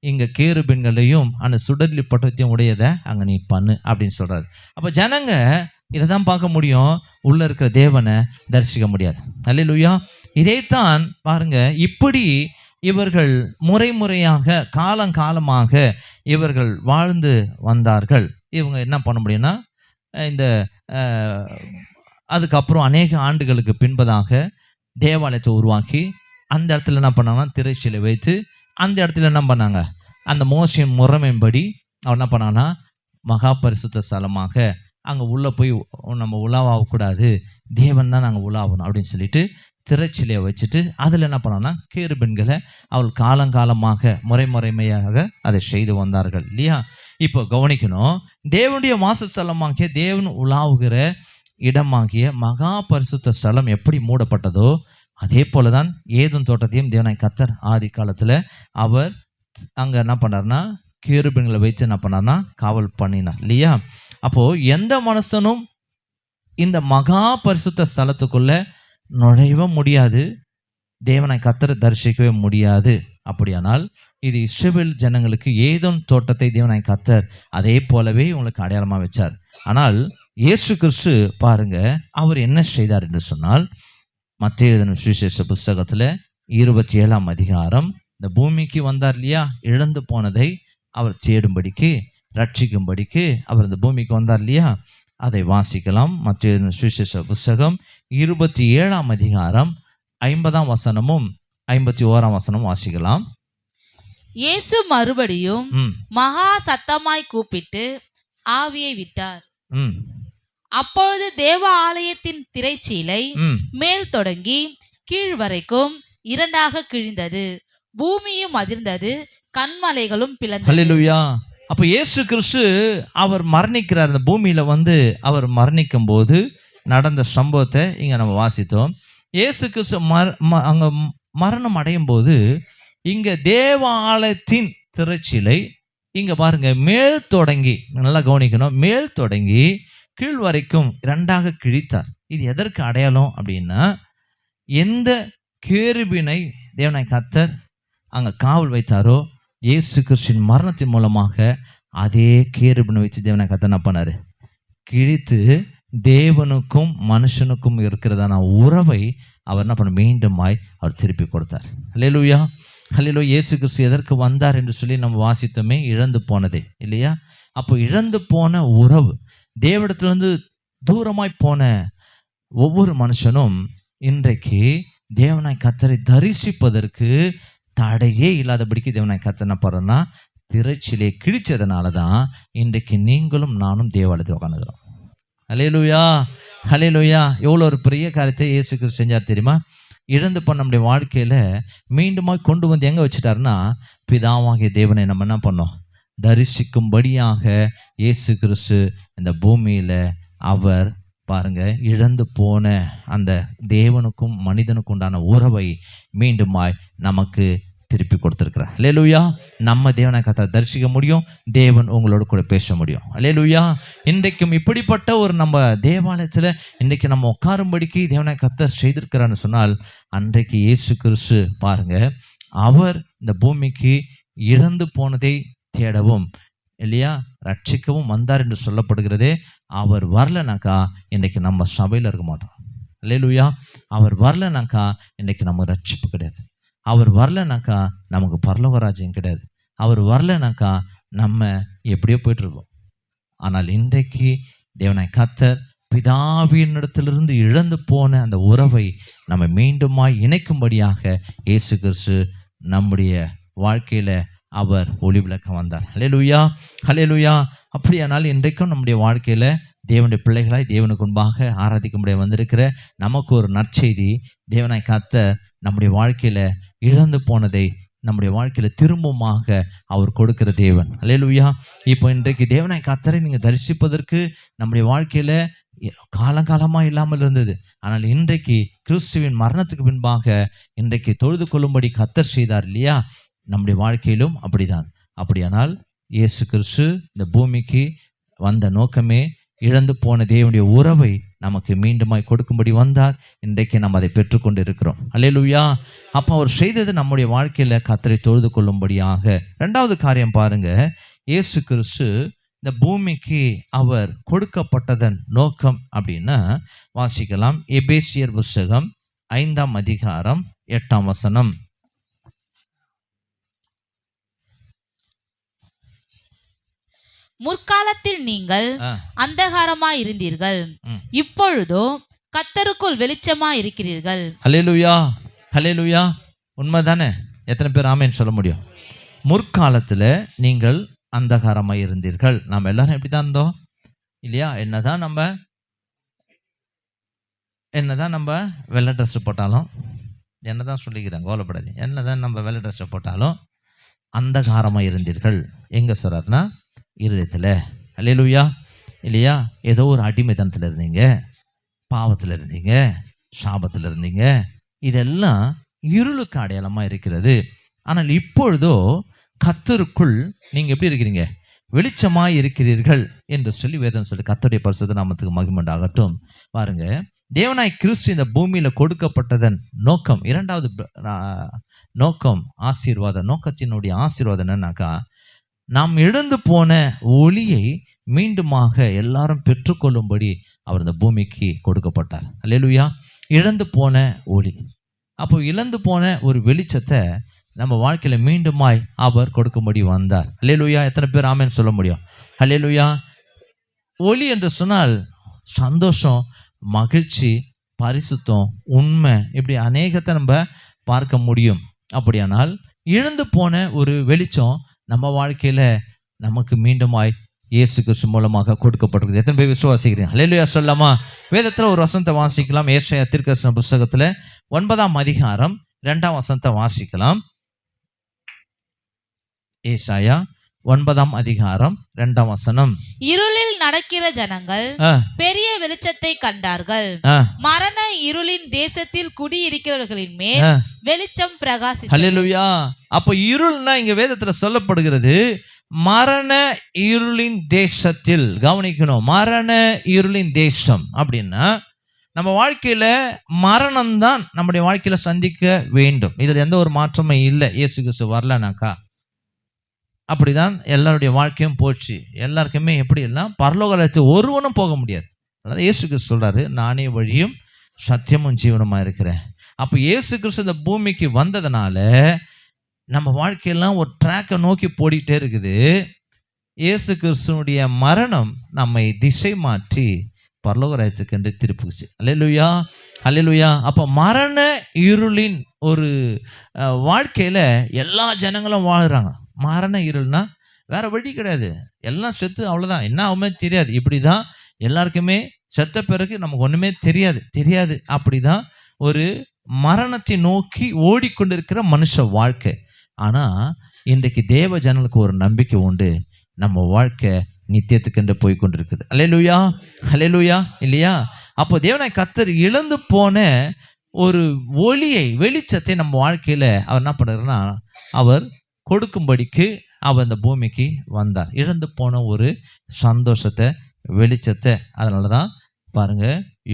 இங்கே கேருபீன்களையும் அந்த சுடர்லி பட்டத்தையும் உடையதை அங்கே நீ பண்ணு அப்படின்னு சொல்கிறாரு. அப்போ ஜனங்க இதை தான் பார்க்க முடியும், உள்ளே இருக்கிற தேவனை தரிசிக்க முடியாது. அல்லேலூயா. இதைத்தான் பாருங்க, இப்படி இவர்கள் முறையாக காலங்காலமாக இவர்கள் வாழ்ந்து வந்தார்கள். இவங்க என்ன பண்ண முடியும்னா, இந்த அதுக்கப்புறம் அநேக ஆண்டுகளுக்கு பின்பதாக தேவாலயத்தை உருவாக்கி அந்த இடத்துல என்ன பண்ணாங்கன்னா திரைச்சீலை வைத்து அந்த இடத்துல என்ன பண்ணாங்க, அந்த மோசையின் முறைமையின்படி அவன் என்ன பண்ணான்னா மகா பரிசுத்த ஸ்தலமாக அங்கே உள்ளே போய் நம்ம உலாவக்கூடாது, தேவன் தான் நாங்கள் உலாவணும் அப்படின்னு சொல்லிட்டு திரைச்சீலையை வச்சுட்டு அதில் என்ன பண்ணான்னா கேருபீன்களை அவள் காலங்காலமாக முறைமையாக அதை செய்து வந்தார்கள் இல்லையா. இப்போ கவனிக்கணும், தேவனுடைய வாசஸ்தலமாகிய தேவன் உலாவுகிற இடமாகிய மகா பரிசுத்த ஸ்தலம் எப்படி மூடப்பட்டதோ அதே போல தான் ஏதேன் தோட்டத்தையும் தேவனாய் கர்த்தர் ஆதி காலத்தில் அவர் அங்கே என்ன பண்ணார்னா கேருபீன்களை வைத்து என்ன பண்ணார்னா காவல் பண்ணினார் இல்லையா. அப்போது எந்த மனுஷனும் இந்த மகா பரிசுத்த ஸ்தலத்துக்குள்ள நுழைய முடியாது, தேவனாய் கர்த்தரை தரிசிக்கவே முடியாது. அப்படியானால் இது இஸ்ரவேல் ஜனங்களுக்கு ஏதேன் தோட்டத்தை தேவனாய் கர்த்தர் அதே போலவே உங்களுக்கு அடையாளமாக வச்சார். ஆனால் இயேசு கிறிஸ்து பாருங்க, அவர் என்ன செய்தார் என்று சொன்னால், மத்தேயு எழுதின சுவிசேஷ புஸ்தகத்தில் 27ஆம் அதிகாரம், இந்த பூமிக்கு வந்தார் இல்லையா, இழந்து போனதை அவர் தேடும்படிக்கு, ரட்சிக்கும்படிக்கு அவர் இந்த பூமிக்கு வந்தார் இல்லையா, அதை வாசிக்கலாம். மத்தேயு எழுதின சுவிசேஷ புஸ்தகம் 27ஆம் அதிகாரம் 50ஆம் வசனமும் 51ஆம் வசனமும் வாசிக்கலாம். இயேசு மறுபடியும் மகா சத்தமாய் கூப்பிட்டு ஆவியை விட்டார். அப்பொழுது தேவ ஆலயத்தின் திரைச்சீலை மேல் தொடங்கி கீழ் வரைக்கும் இரண்டாக கிழிந்தது, பூமியும் அதிர்ந்தது, கன்மலைகளும் பிளந்தது. ஹல்லேலூயா. அப்ப இயேசு கிறிஸ்து அவர் மரணிக்கிறார். அந்த பூமியில அவர் மரணிக்கும் போது நடந்த சம்பவத்தை இங்க நம்ம வாசித்தோம். இயேசு கிறிஸ்து அங்க மரணம் அடையும் போது இங்க தேவ ஆலயத்தின் திரைச்சீலை இங்க பாருங்க, மேல் தொடங்கி, நல்லா கவனிக்கணும், மேல் தொடங்கி கீழ் வரைக்கும் இரண்டாக கிழித்தார். இது எதற்கு அடையாளம் அப்படின்னா, எந்த கேருபினை தேவனாய் கர்த்தர் அங்க காவல் வைத்தாரோ, இயேசு கிறிஸ்துவின் மரணத்தின் மூலமாக அதே கேருபினை வச்சு தேவனாய் கர்த்தர் என்ன பண்ணாரு, கிழித்து தேவனுக்கும் மனுஷனுக்கும் இருக்கிறதான உறவை அவர் என்ன பண்ண மீண்டுமாய் அவர் திருப்பி கொடுத்தார். ஹல்லேலூயா, ஹல்லேலூயா. இயேசு கிறிஸ்து எதற்கு வந்தார் என்று சொல்லி நம்ம வாசித்தோமே, இழந்து போனதே இல்லையா. அப்போ இழந்து போன உறவு, தேவனிடத்திலிருந்து தூரமாய் போன ஒவ்வொரு மனுஷனும் இன்றைக்கு தேவனாய் கர்த்தரை தரிசிப்பதற்கு தடையே இல்லாதபடிக்கு தேவனாய் கர்த்தர் என்ன பண்ணுறோன்னா திரைச்சிலே கிழிச்சதுனால தான் இன்றைக்கு நீங்களும் நானும் தேவாலயத்தில் உட்காந்துக்கிறோம். ஹல்லேலூயா, ஹல்லேலூயா. எவ்வளோ ஒரு பெரிய காரியத்தை இயேசு கிறிஸ்து செஞ்சார் தெரியுமா? இழந்து போன நம்முடைய வாழ்க்கையில் மீண்டுமாய் கொண்டு வந்து எங்கே வச்சுட்டாருன்னா, பிதாவாகிய தேவனை நம்ம என்ன பண்ணோம், தரிசிக்கும்படியாக இயேசு கிறிஸ்து இந்த பூமியில் அவர் பாருங்க இழந்து போன அந்த தேவனுக்கும் மனிதனுக்கும் உண்டான உறவை மீண்டுமாய் நமக்கு திருப்பி கொடுத்துருக்கிறார். ஹல்லேலூயா. நம்ம தேவனை கர்த்தரை தரிசிக்க முடியும், தேவன் உங்களோட கூட பேச முடியும். ஹல்லேலூயா. இன்றைக்கும் இப்படிப்பட்ட ஒரு நம்ம தேவாலயத்தில் இன்றைக்கு நம்ம உட்காரும்படிக்கு தேவனை கர்த்தர் செய்திருக்கிறான்னு சொன்னால், அன்றைக்கு இயேசு கிறிஸ்து பாருங்க அவர் இந்த பூமிக்கு இழந்து போனதை தேடவும் இல்லையா ரட்சிக்கவும் வந்தார் என்று சொல்லப்படுகிறதே. அவர் வரலனாக்கா இன்றைக்கு நம்ம சபையில் இருக்க மாட்டோம். ஹல்லேலூயா. அவர் வரலனாக்கா இன்றைக்கு நம்ம ரட்சிப்பு கிடையாது. அவர் வரலனாக்கா நமக்கு பரலோக ராஜ்யம் கிடையாது. அவர் வரலனாக்கா நம்ம எப்படியோ போயிட்டுருக்கோம். ஆனால் இன்றைக்கு தேவனாய் கர்த்தர் பிதாவினிடத்திலிருந்து இழந்து போன அந்த உறவை நம்ம மீண்டுமாய் இணைக்கும்படியாக இயேசு கிறிஸ்து நம்முடைய வாழ்க்கையில் அவர் ஒளி விளக்க வந்தார். ஹல்லேலூயா, ஹல்லேலூயா. அப்படியானால் இன்றைக்கும் நம்முடைய வாழ்க்கையில் தேவனுடைய பிள்ளைகளாய் தேவனுக்கு முன்பாக ஆராதிக்க முடிய வந்திருக்கிற நமக்கு ஒரு நற்செய்தி, தேவனாய் கர்த்தர் நம்முடைய வாழ்க்கையில் இழந்து போனதை நம்முடைய வாழ்க்கையில் திரும்பமாக அவர் கொடுக்கிற தேவன். ஹல்லேலூயா. இப்போ இன்றைக்கு தேவனாய் கர்த்தரை நீங்கள் தரிசிப்பதற்கு நம்முடைய வாழ்க்கையில் காலங்காலமாக இல்லாமல் இருந்தது. ஆனால் இன்றைக்கு கிறிஸ்துவின் மரணத்துக்கு பின்பாக இன்றைக்கு தொழுது கொள்ளும்படி கர்த்தர் செய்தார் இல்லையா, நம்முடைய வாழ்க்கையிலும் அப்படிதான். அப்படியானால் இயேசு கிறிஸ்து இந்த பூமிக்கு வந்த நோக்கமே இழந்து போன தேவனுடைய உறவை நமக்கு மீண்டுமாய் கொடுக்கும்படி வந்தார். இன்றைக்கு நம்ம அதை பெற்றுக்கொண்டு இருக்கிறோம். ஹல்லேலூயா. அப்போ அவர் செய்தது நம்முடைய வாழ்க்கையில் கர்த்தரை தொழுது கொள்ளும்படியாக. ரெண்டாவது காரியம் பாருங்க, இயேசு கிறிஸ்து இந்த பூமிக்கு அவர் கொடுக்கப்பட்டதன் நோக்கம் அப்படின்னா வாசிக்கலாம். எபேசியர் புஸ்தகம் 5ஆம் அதிகாரம் 8ஆம் வசனம். முற்காலத்தில் நீங்கள் அந்தகாரமாய் இருந்தீர்கள், இப்பொழுதோ கர்த்தருக்குள் வெளிச்சமாய் இருக்கிறீர்கள். ஹல்லேலூயா, ஹல்லேலூயா. உண்மைதானே? எத்தனை பேர் ஆமென் சொல்ல முடியும்? முற்காலத்தில் நீங்கள் அந்தகாரமாய் இருந்தீர்கள். நாம் எல்லாரும் எப்படி தான் இருந்தோம் இல்லையா? என்னதான் நம்ம வெள்ளை ட்ரெஸ் போட்டாலும், என்னதான் சொல்லிக்கிறேன், கவலைப்படாது, என்னதான் நம்ம வெள்ளை ட்ரெஸ் போட்டாலும் அந்தகாரமாக இருந்தீர்கள். எங்கே சொல்கிறாருன்னா இருதயத்தில். ஹல்லேலூயா. இல்லையா? ஏதோ ஒரு அடிமைத்தனத்தில் இருந்தீங்க, பாவத்தில் இருந்தீங்க, சாபத்தில் இருந்தீங்க. இதெல்லாம் இருளுக்கு அடையாளமாக இருக்கிறது. ஆனால் இப்பொழுதோ கர்த்தருக்குள் நீங்கள் எப்படி இருக்கிறீங்க? வெளிச்சமாய் இருக்கிறீர்கள் என்று சொல்லி வேதம் சொல்லி கர்த்தருடைய பரிசுத்த நாமத்துக்கு மகிமை உண்டாகட்டும். பாருங்க, தேவனாய் கிறிஸ்து இந்த பூமியில் கொடுக்கப்பட்டதன் நோக்கம், இரண்டாவது நோக்கம் ஆசீர்வாதம். நோக்கத்தினுடைய ஆசீர்வாதம் என்னன்னாக்கா, நாம் இழந்து போன ஒளியை மீண்டுமாக எல்லாரும் பெற்றுக்கொள்ளும்படி அவர் இந்த பூமிக்கு கொடுக்கப்பட்டார். அல்லேலூயா. இழந்து போன ஒளி. அப்போ இழந்து போன ஒரு வெளிச்சத்தை நம்ம வாழ்க்கையில் மீண்டுமாய் அவர் கொடுக்கும்படி வந்தார். அல்லேலூயா. எத்தனை பேர் ஆமென் சொல்ல முடியும்? அல்லேலூயா. ஒளி என்று சொன்னால் சந்தோஷம், மகிழ்ச்சி, பரிசுத்தம், உண்மை, இப்படி அநேகத்தை நம்ம பார்க்க முடியும். அப்படியானால் இழந்து போன ஒரு வெளிச்சம் நம்ம வாழ்க்கையில் நமக்கு மீண்டுமாய் இயேசு கிறிஸ்து மூலமாக கொடுக்கப்பட்டிருக்குது. எத்தனை பேர் விசுவாசிக்கிறீங்க? அல்லேலூயா சொல்லாமா? வேதத்தில் ஒரு வசனத்தை வாசிக்கலாம். ஏசாயா தீர்க்கதரிசன புஸ்தகத்தில் 9ஆம் அதிகாரம் 2ஆம் வசனத்தை வாசிக்கலாம். ஏசாயா 9ஆம் அதிகாரம் 2ஆம் வசனம். இருளில் நடக்கிற ஜனங்கள் பெரிய வெளிச்சத்தை கண்டார்கள். மரண இருளின் தேசத்தில் குடியிருக்கிறவர்களின் மேல் வெளிச்சம் பிரகாசித்தது. அல்லேலூயா. அப்ப இருள்னா இங்க வேதத்துல சொல்லப்படுகிறது மரண இருளின் தேசத்தில். கவனிக்கணும், மரண இருளின் தேசம் அப்படின்னா நம்ம வாழ்க்கையில மரணம் தான் நம்முடைய வாழ்க்கையில சந்திக்க வேண்டும். இதுல எந்த ஒரு மாற்றமும் இல்லை. இயேசு கிறிஸ்து வரலனாக்கா அப்படிதான் எல்லாருடைய வாழ்க்கையும் போச்சு. எல்லாருக்குமே எப்படி எல்லாம் பரலோகத்தை ஒருவனும் போக முடியாது. அதாவது இயேசு கிறிஸ்து சொல்றாரு, நானே வழியும் சத்தியமும் ஜீவனுமா இருக்கிறேன். அப்போ இயேசு கிறிஸ்து இந்த பூமிக்கு வந்ததுனால நம்ம வாழ்க்கையெல்லாம் ஒரு ட்ராக்கை நோக்கி போடிட்டே இருக்குது. இயேசு கிறிஸ்துனுடைய மரணம் நம்மை திசை மாற்றி பரலோக ராஜ்யத்துக்கு திருப்புச்சு. அல்லேலூயா, அல்லேலூயா. அப்போ மரண இருளின் ஒரு வாழ்க்கையில் எல்லா ஜனங்களும் வாழ்கிறாங்க. மரண இருள்னா வேற வழி கிடையாது. எல்லாம் செத்து அவ்வளோதான், என்ன ஆகுமே தெரியாது. இப்படி தான் எல்லாருக்குமே செத்த பிறகு நமக்கு ஒன்றுமே தெரியாது. அப்படி தான் ஒரு மரணத்தை நோக்கி ஓடிக்கொண்டிருக்கிற மனுஷ வாழ்க்கை. ஆனால் இன்றைக்கு தேவ ஜனங்களுக்கு ஒரு நம்பிக்கை உண்டு. நம்ம வாழ்க்கை நித்தியத்துக்கென்று போய் கொண்டிருக்குது. அல்லேலூயா, அல்லேலூயா இல்லையா? அப்போ தேவனாய் கர்த்தர் இழந்து போன ஒரு ஒளியை, வெளிச்சத்தை நம்ம வாழ்க்கையில் அவர் என்ன பண்ணுறாருன்னா அவர் கொடுக்கும்படிக்கு அவர் இந்த பூமிக்கு வந்தார். இழந்து போன ஒரு சந்தோஷத்தை, வெளிச்சத்தை. அதனால தான் பாருங்க,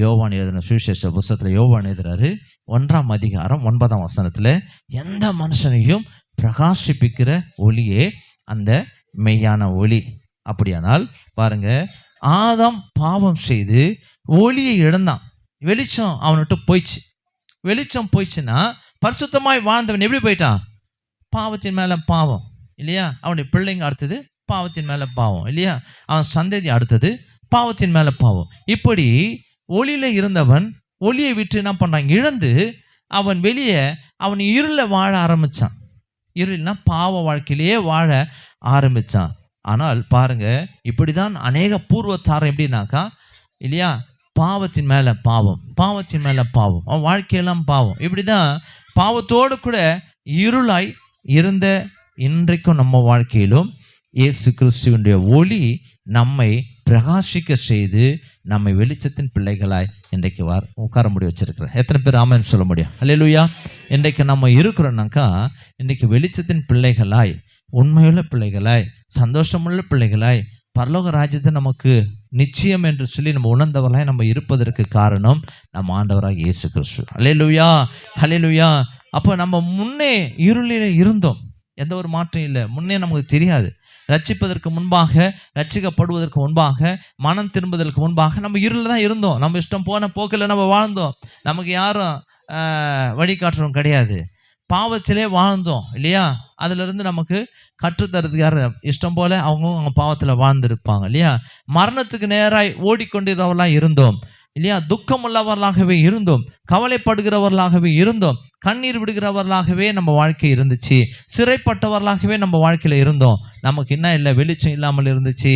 யோவான் எழுதின சுவிசேஷ புத்தகத்தில் யோவான் எழுதுறாரு 1ஆம் அதிகாரம் 9ஆம் வசனத்தில், எந்த மனுஷனையும் பிரகாசிப்பிக்கிற ஒளியே அந்த மெய்யான ஒளி. அப்படியானால் பாருங்க, ஆதாம் பாவம் செய்து ஒளியை இழந்தான். வெளிச்சம் அவன்கிட்ட போயிடுச்சு. வெளிச்சம் போயிடுச்சுன்னா பரிசுத்தமாய் வாழ்ந்தவன் எப்படி போயிட்டான்? பாவத்தின் மேலே பாவம் இல்லையா? அவனுடைய பிள்ளைங்க அடுத்தது பாவத்தின் மேலே பாவம் இல்லையா? அவன் சந்ததி அடுத்தது பாவத்தின் மேலே பாவம். இப்படி ஒளியில் இருந்தவன் ஒளியை விட்டு என்ன பண்ணுறான்? இழந்து அவன் வெளியே அவன் இருளில் வாழ ஆரம்பித்தான். இருள்னா பாவ வாழ்க்கையிலேயே வாழ ஆரம்பித்தான். ஆனால் பாருங்க, இப்படி தான் அநேக பூர்வத்தாரம் எப்படின்னாக்கா இல்லையா, பாவத்தின் மேலே பாவம், பாவத்தின் மேலே பாவம், அவன் வாழ்க்கையெல்லாம் பாவம். இப்படி தான் பாவத்தோடு கூட இருளாய் இருந்த இன்றைக்கும் நம்ம வாழ்க்கையிலும் இயேசு கிறிஸ்துவினுடைய ஒளி நம்மை பிரகாசிக்க செய்து நம்மை வெளிச்சத்தின் பிள்ளைகளாய் இன்றைக்கு உட்கார முடிய வச்சிருக்கிறேன். எத்தனை பேர் ஆமென் சொல்ல முடியும்? அல்லேலூயா. இன்றைக்கு நம்ம இருக்கிறோம்னாக்கா இன்றைக்கு வெளிச்சத்தின் பிள்ளைகளாய், உண்மையுள்ள பிள்ளைகளாய், சந்தோஷமுள்ள பிள்ளைகளாய், பரலோக ராஜ்யத்தை நமக்கு நிச்சயம் என்று சொல்லி நம்ம உணர்ந்தவர்களாய் நம்ம இருப்பதற்கு காரணம் நம்ம ஆண்டவராக இயேசு கிறிஸ்து. அல்லேலூயா, அல்லேலூயா. அப்போ நம்ம முன்னே இருளில் இருந்தோம், எந்த ஒரு மாற்றம் இல்லை. முன்னே நமக்கு தெரியாது. ரட்சிப்பதற்கு முன்பாக, ரட்சிக்கப்படுவதற்கு முன்பாக, மனம் திரும்புவதற்கு முன்பாக நம்ம இருளில் தான் இருந்தோம். நம்ம இஷ்டம் போன போக்கில் நம்ம வாழ்ந்தோம். நமக்கு யாரும் வழிகாட்டுறோம் கிடையாது. பாவத்திலே வாழ்ந்தோம் இல்லையா? அதிலிருந்து நமக்கு கற்றுத்தரதுக்கு யார்? இஷ்டம் போல அவங்க பாவத்தில் வாழ்ந்துருப்பாங்க இல்லையா? மரணத்துக்கு நேராய் ஓடிக்கொண்டிருந்தவர்களாக இருந்தோம் இல்லையா? துக்கமுள்ளவர்களாகவே இருந்தோம், கவலைப்படுகிறவர்களாகவே இருந்தோம், கண்ணீர் விடுகிறவர்களாகவே நம்ம வாழ்க்கை இருந்துச்சு, சிறைப்பட்டவர்களாகவே நம்ம வாழ்க்கையில் இருந்தோம். நமக்கு என்ன இல்லை? வெளிச்சம் இல்லாமல் இருந்துச்சு.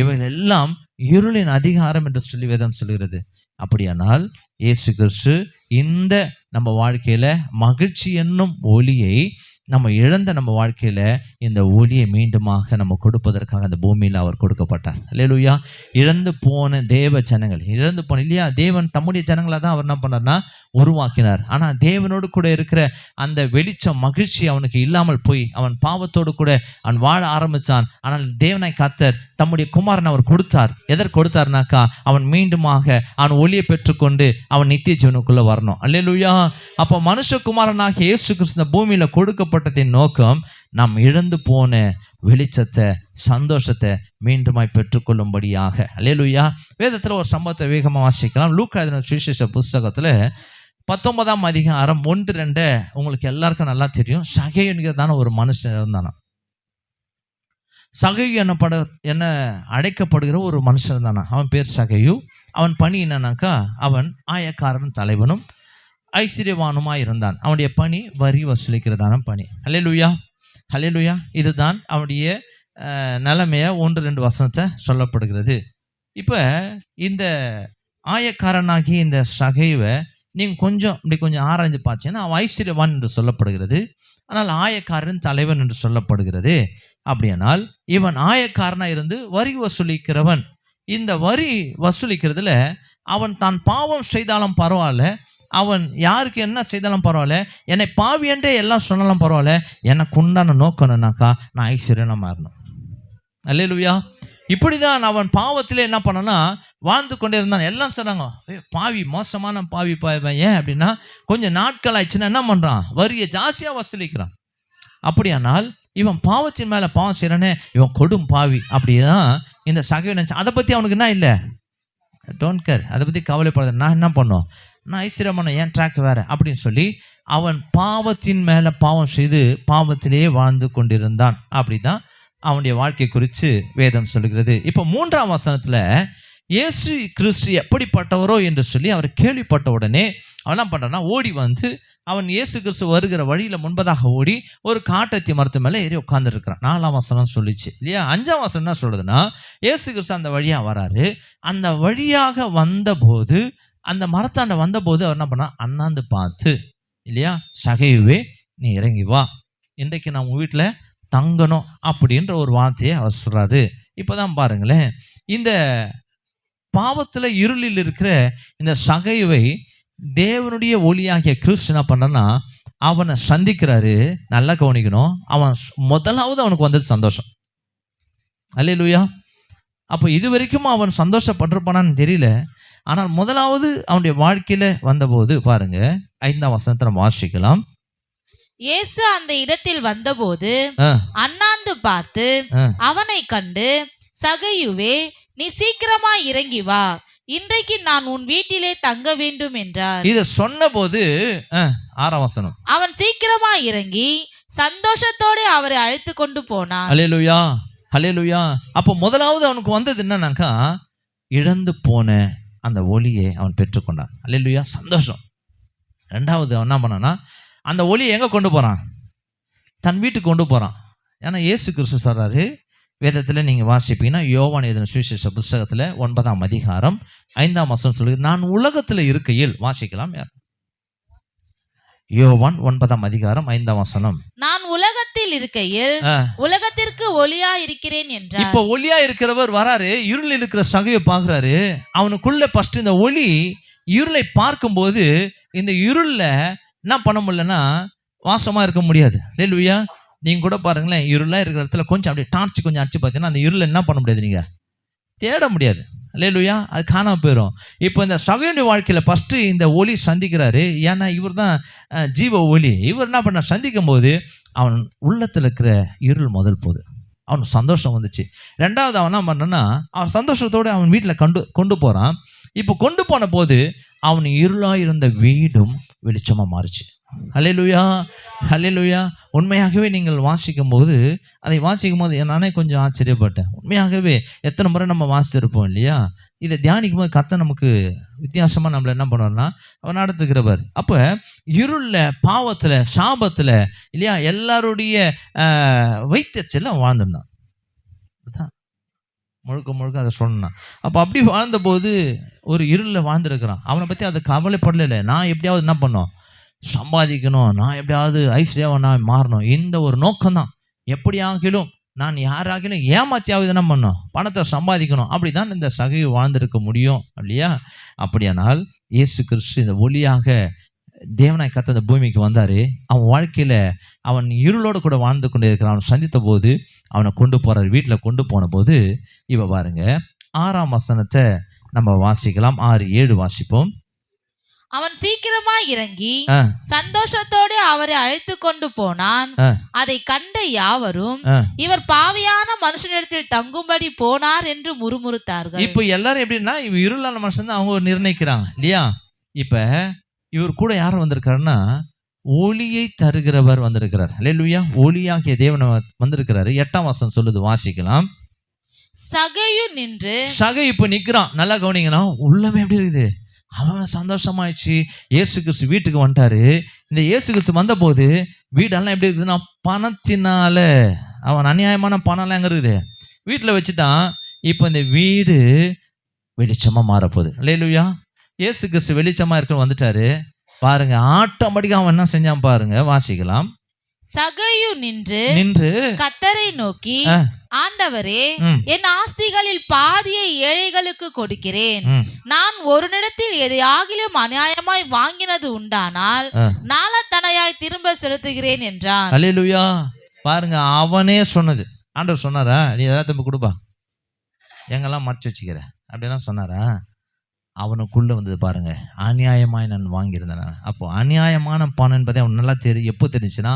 இவைகள் எல்லாம் இருளின் அதிகாரம் என்று சொல்லி வேதம் சொல்கிறது. அப்படியானால் இயேசு கிறிஸ்து இந்த நம்ம வாழ்க்கையில மகிழ்ச்சி என்னும் ஒளியை நம்ம இழந்த நம்ம வாழ்க்கையில இந்த ஒளியை மீண்டுமாக நம்ம கொடுப்பதற்காக அந்த பூமியில் அவர் கொடுக்கப்பட்டார். அல்லேலூயா. இழந்து போன தேவ ஜனங்கள், இழந்து போன இல்லையா, தேவன் தம்முடைய ஜனங்களை தான் அவர் என்ன பண்ணார்னா உருவாக்கினார். ஆனால் தேவனோடு கூட இருக்கிற அந்த வெளிச்சம், மகிழ்ச்சி அவனுக்கு இல்லாமல் போய் அவன் பாவத்தோடு கூட அவன் வாழ ஆரம்பித்தான். ஆனால் தேவனாய் கர்த்தர் தம்முடைய குமாரன் அவர் கொடுத்தார். எதற்கு கொடுத்தார்னாக்கா அவன் மீண்டுமாக அவன் ஒளியை பெற்றுக்கொண்டு அவன் நித்திய ஜீவனுக்குள்ள வரணும். அல்லேலூயா. அப்போ மனுஷகுமாரனாக இயேசு கிறிஸ்து இந்த பூமியில் கொடுக்கப்பட்டதின் நோக்கம் நாம் இழந்து போன வெளிச்சத்தை, சந்தோஷத்தை மீண்டுமாய் பெற்றுக்கொள்ளும்படியாக. அல்லேலூயா. வேதத்தில் ஒரு சம்பவத்தை வேகமாக வாசிக்கலாம். லூக்கா எழுதின சுவிசேஷ புஸ்தகத்தில் 19ஆம் அதிகாரம் 1-2 உங்களுக்கு எல்லாருக்கும் நல்லா தெரியும். சகேயு என்கிறதான ஒரு மனுஷன் இருந்தானா. சகேயு என்ன அழைக்கப்படுகிற ஒரு மனுஷன் இருந்தானா. அவன் பேர் சகேயு. அவன் பணி என்னன்னாக்கா, அவன் ஆயக்காரன் தலைவனும் ஐஸ்வர்யவானுமாய் இருந்தான். அவனுடைய பணி வரி வசூலிக்கிறதான பணி. அல்லேலூயா, அல்லேலூயா. இதுதான் அவனுடைய நிலைமையை 1-2 வசனத்தை சொல்லப்படுகிறது. இப்போ இந்த ஆயக்காரனாகி இந்த சகைவை நீங்கள் கொஞ்சம் ஆராய்ஞ்சு பார்த்தீங்கன்னா அவன் ஐஸ்வர்யவான் என்று சொல்லப்படுகிறது. ஆனால் ஆயக்காரன் தலைவன் என்று சொல்லப்படுகிறது. அப்படியானால் இவன் ஆயக்காரனாக இருந்து வரி வசூலிக்கிறவன். இந்த வரி வசூலிக்கிறதுல அவன் தான் பாவம் செய்தாலும் பரவாயில்ல, அவன் யாருக்கு என்ன செய்தாலும் பரவாயில்ல, என்னை பாவி என்றே எல்லாம் சொன்னாலும் பரவாயில்ல, எனக்கு உண்டான நோக்கணும்னாக்கா நான் ஐஸ்வர்யனாக மாறணும். அல்லேலூயா. இப்படி தான் அவன் பாவத்திலே என்ன பண்ணனா வாழ்ந்து கொண்டே இருந்தான். எல்லாம் சொன்னாங்க, பாவி, மோசமான பாவி பாவன். ஏன் அப்படின்னா கொஞ்சம் நாட்கள் ஆயிடுச்சுன்னா என்ன பண்ணுறான், வரியை ஜாஸ்தியாக வசூலிக்கிறான். அப்படியானால் இவன் பாவத்தின் மேலே பாவம் செய்கிறானே, இவன் கொடும் பாவி. அப்படிதான் இந்த சகை நினச்சான். அதை பற்றி அவனுக்கு என்ன இல்லை, டோன்ட் கேர், அதை பற்றி கவலைப்படுறது. நான் என்ன பண்ணோம், நான் ஐஸ்வர்யம் பண்ண, ஏன் ட்ராக் வேறு அப்படின்னு சொல்லி அவன் பாவத்தின் மேலே பாவம் செய்து பாவத்திலேயே வாழ்ந்து கொண்டிருந்தான். அப்படி தான் அவனுடைய வாழ்க்கை குறித்து வேதம் சொல்லுகிறது. இப்போ 3ஆம் வசனத்தில் இயேசு கிறிஸ்து எப்படிப்பட்டவரோ என்று சொல்லி அவர் கேள்விப்பட்ட உடனே அவன் என்ன பண்ணுறான்னா, ஓடி வந்து அவன் இயேசு கிறிஸ்து வருகிற வழியில் முன்பதாக ஓடி ஒரு காட்டத்தி மரத்து மேலே ஏறி உட்காந்துருக்கிறான். 4ஆம் வசனம் சொல்லிச்சு இல்லையா. 5ஆம் வசனம் என்ன சொல்லுதுன்னா, இயேசு கிறிஸ்து அந்த வழியாக வராரு. அந்த வழியாக வந்தபோது, அந்த மரத்தாண்ட வந்தபோது அவர் என்ன பண்ணா, அண்ணாந்து பார்த்து இல்லையா, சகையுவே நீ இறங்கி வா, இன்றைக்கு நான் உங்கள் வீட்டில் தங்கணும் அப்படின்ற ஒரு வார்த்தையை அவர் சொல்றாரு. இப்போதான் பாருங்களேன், இந்த பாவத்தில் இருளில் இருக்கிற இந்த சகைவை தேவனுடைய ஒளியாகிய கிறிஸ்து என்ன பண்ணனா அவனை சந்திக்கிறாரு. நல்லா கவனிக்கணும், அவன் முதலாவது அவனுக்கு வந்தது சந்தோஷம். அல்லேலூயா. அப்போ இது வரைக்கும் அவன் சந்தோஷப்பட்டிருப்பானான்னு தெரியல. ஆனால் முதலாவது அவனுடைய வாழ்க்கையில வந்தபோது பாருங்க, 5ஆம் வசனத்தை நம்ம வாசிக்கலாம். இயேசு அந்த இடத்தில் வந்தபோது அண்ணாந்து பார்த்து அவனை கண்டு, சகையுவே நீ சீக்கிரமாய் இறங்கி வா, இன்றைக்கு நான் உன் வீட்டிலே தங்க வேண்டும் என்றார். இத சொன்னபோது 6ஆம் வசனம், அவன் சீக்கிரமாய் இறங்கி சந்தோஷத்தோடு அவரை அழைத்து கொண்டு போனான். அல்லேலூயா, அல்லேலூயா. அப்போ முதலாவது அவனுக்கு வந்தது என்னன்னாக்கா, இழந்து போன அந்த ஒளியை அவன் பெற்றுக்கொண்டான். அல்லேலூயா, சந்தோஷம். ரெண்டாவது அவன் என்ன பண்ணான்னா, அந்த ஒளியை எங்கே கொண்டு போகிறான், தன் வீட்டுக்கு கொண்டு போகிறான். ஏன்னா இயேசு கிறிஸ்து சொல்கிறாரு, வேதத்தில் நீங்கள் வாசிப்பீங்கன்னா யோவான் எழுதின சுவிசேஷ புஸ்தகத்தில் 9ஆம் அதிகாரம் 5ஆம் வசனம் சொல்லுது, நான் உலகத்தில் இருக்கையில், வாசிக்கலாம் யோவான் 9ஆம் அதிகாரம் 5ஆம் வசனம், நான் உலகத்தில் இருக்கையில் உலகத்திற்கு ஒளியா இருக்கிறேன் என்றார். இப்போ ஒளியா இருக்கிறவர் வராரு, இருளில் இருக்கிற சகையை பார்க்குறாரு. அவனுக்குள்ள ஃபர்ஸ்ட் இந்த ஒளி இருளை பார்க்கும்போது இந்த இருளில் என்ன பண்ண முடியலன்னா வாசமாக இருக்க முடியாது. அல்லேலூயா. நீங்கள் கூட பாருங்களேன், இருளாக இருக்கிற இடத்துல கொஞ்சம் அப்படியே டார்ச் கொஞ்சம் அடிச்சு பார்த்தீங்கன்னா அந்த இருளை என்ன பண்ண முடியாது, நீங்கள் தேட முடியாது. அல்லேலூயா, அது காணாமல் போயிடும். இப்போ இந்த சகையுடைய வாழ்க்கையில் ஃபஸ்ட்டு இந்த ஒளி சந்திக்கிறாரு. ஏன்னா இவர் தான் ஜீவ ஒளி. இவர் என்ன பண்ண சந்திக்கும் போது அவன் உள்ளத்தில் இருக்கிற இருள் முதல் போகுது, அவனுக்கு சந்தோஷம் வந்துச்சு. ரெண்டாவது அவன் என்ன பண்ணுறான்னா, அவன் சந்தோஷத்தோடு அவன் வீட்டில் கொண்டு போகிறான். இப்போ கொண்டு போன போது அவன் இருளாக இருந்த வீடும் வெளிச்சமாக மாறிச்சு. அல்லேலூயா, அல்லேலூயா. உண்மையாகவே நீங்கள் வாசிக்கும் போது நானே கொஞ்சம் ஆச்சரியப்பட்டேன். உண்மையாகவே எத்தனை முறை நம்ம வாசிச்சிருப்போம் இல்லையா. இதை தியானிக்கும் போது கர்த்தர் நமக்கு வித்தியாசமாக நம்மளை என்ன பண்ணுவார்னா அவன் நடத்துகிறவர். அப்போ இருளில், பாவத்தில், சாபத்தில் இல்லையா, எல்லாருடைய வைத்தியச்செல்லாம் வாழ்ந்துருந்தான். அதுதான் முழுக்க அதை சொன்னான். அப்போ அப்படி வாழ்ந்தபோது ஒரு இருளில் வாழ்ந்துருக்கிறான். அவனை பற்றி அதை கவலைப்படலை. நான் எப்படியாவது என்ன பண்ணோம், சம்பாதிக்கணும், நான் எப்படியாவது ஐஸ்வர்யாவை நான் மாறணும், இந்த ஒரு நோக்கம்தான். எப்படியாகிலும் நான் யாராகிலும் ஏமாத்தியாவது என்ன பண்ணணும், பணத்தை சம்பாதிக்கணும். அப்படி தான் இந்த சகை வாழ்ந்திருக்க முடியும் இல்லையா. அப்படியானால் இயேசு கிறிஸ்து இந்த ஒளியாக தேவனாய் கர்த்தர் இந்த பூமிக்கு வந்தார். அவன் வாழ்க்கையில் அவன் இருளோடு கூட வாழ்ந்து கொண்டே இருக்கிறான். அவன் சந்தித்த போது அவனை கொண்டு போகிறார். வீட்டில் கொண்டு போன போது இவ பாருங்க 6ஆம் வசனத்தை நம்ம வாசிக்கலாம். 6-7 வாசிப்போம். அவன் சீக்கிரமாய் இறங்கி ஆ, சந்தோஷத்தோடு அவரை அழைத்து கொண்டு போனான். ஆ, அதை கண்ட யாவரும் ஆ. இவர் பாவியான மனுஷனிடத்தில் தங்கும்படி போனார் என்று முறுமுறுத்தார்கள். இப்போ எல்லாரும் எப்படின்னா இவ இருளான மனுஷன் தான் அவங்க நிர்ணயிக்கிறாங்க இல்லையா. இப்ப இவர் கூட யார் வந்திருக்காருன்னா ஒளியை தருகிறவர் வந்திருக்கிறார். அல்லேலூயா. ஒளியாகிய தேவன் வந்திருக்கிறாரு. 8ஆம் வசனம் சொல்லுது, வாசிக்கலாம். சகையு நின்று சகை இப்ப நிக்கிறான். நல்லா கவனிங்கன்னா உள்ளமே எப்படி இருக்குது, அவன் சந்தோஷமாயிடுச்சு. இயேசு கிறிஸ்து வீட்டுக்கு வந்துட்டாரு. இந்த இயேசு கிறிஸ்து வந்த போது வீடெல்லாம் எப்படி இருக்குதுன்னா பணத்தினால, அவன் அநியாயமான பணம்லாம் எங்க இருக்குது வீட்டில் வச்சுட்டான். இப்போ இந்த வீடு வெளிச்சமா மாறப்போகுது. அல்லேலூயா. இயேசு கிறிஸ்து வெளிச்சமா இருக்க வந்துட்டாரு பாருங்க. ஆட்டோமேட்டிக்கா அவன் என்ன செஞ்சான் பாருங்க, வாசிக்கலாம். சகையு நின்று கர்த்தரை நோக்கி, ஆ. ஆண்டவரே, ம். என் ஆஸ்திகளில் பாதியை ஏழைகளுக்கு கொடுக்கிறேன். ம். நான் ஒரு இடத்தில் எதையாகிலும் அநியாயமாய் வாங்கினது உண்டானால் ஆ. நாளத்தனையாய் திரும்ப செலுத்துகிறேன் என்றான். அல்லேலூயா. பாருங்க, அவனே சொன்னது. ஆண்டவர் சொன்னாரா, நீ எதாவது திரும்ப கொடுப்பா, எங்கெல்லாம் மறைச்சு வச்சுக்கிற அப்படிலாம் சொன்னாரா? அவனுக்குள்ள வந்தது பாருங்க, அநியாயமாய் நான் வாங்கியிருந்தேன். அப்போ அநியாயமான பணம் என்பதை அவன் நல்லா எப்போ தெரிஞ்சுன்னா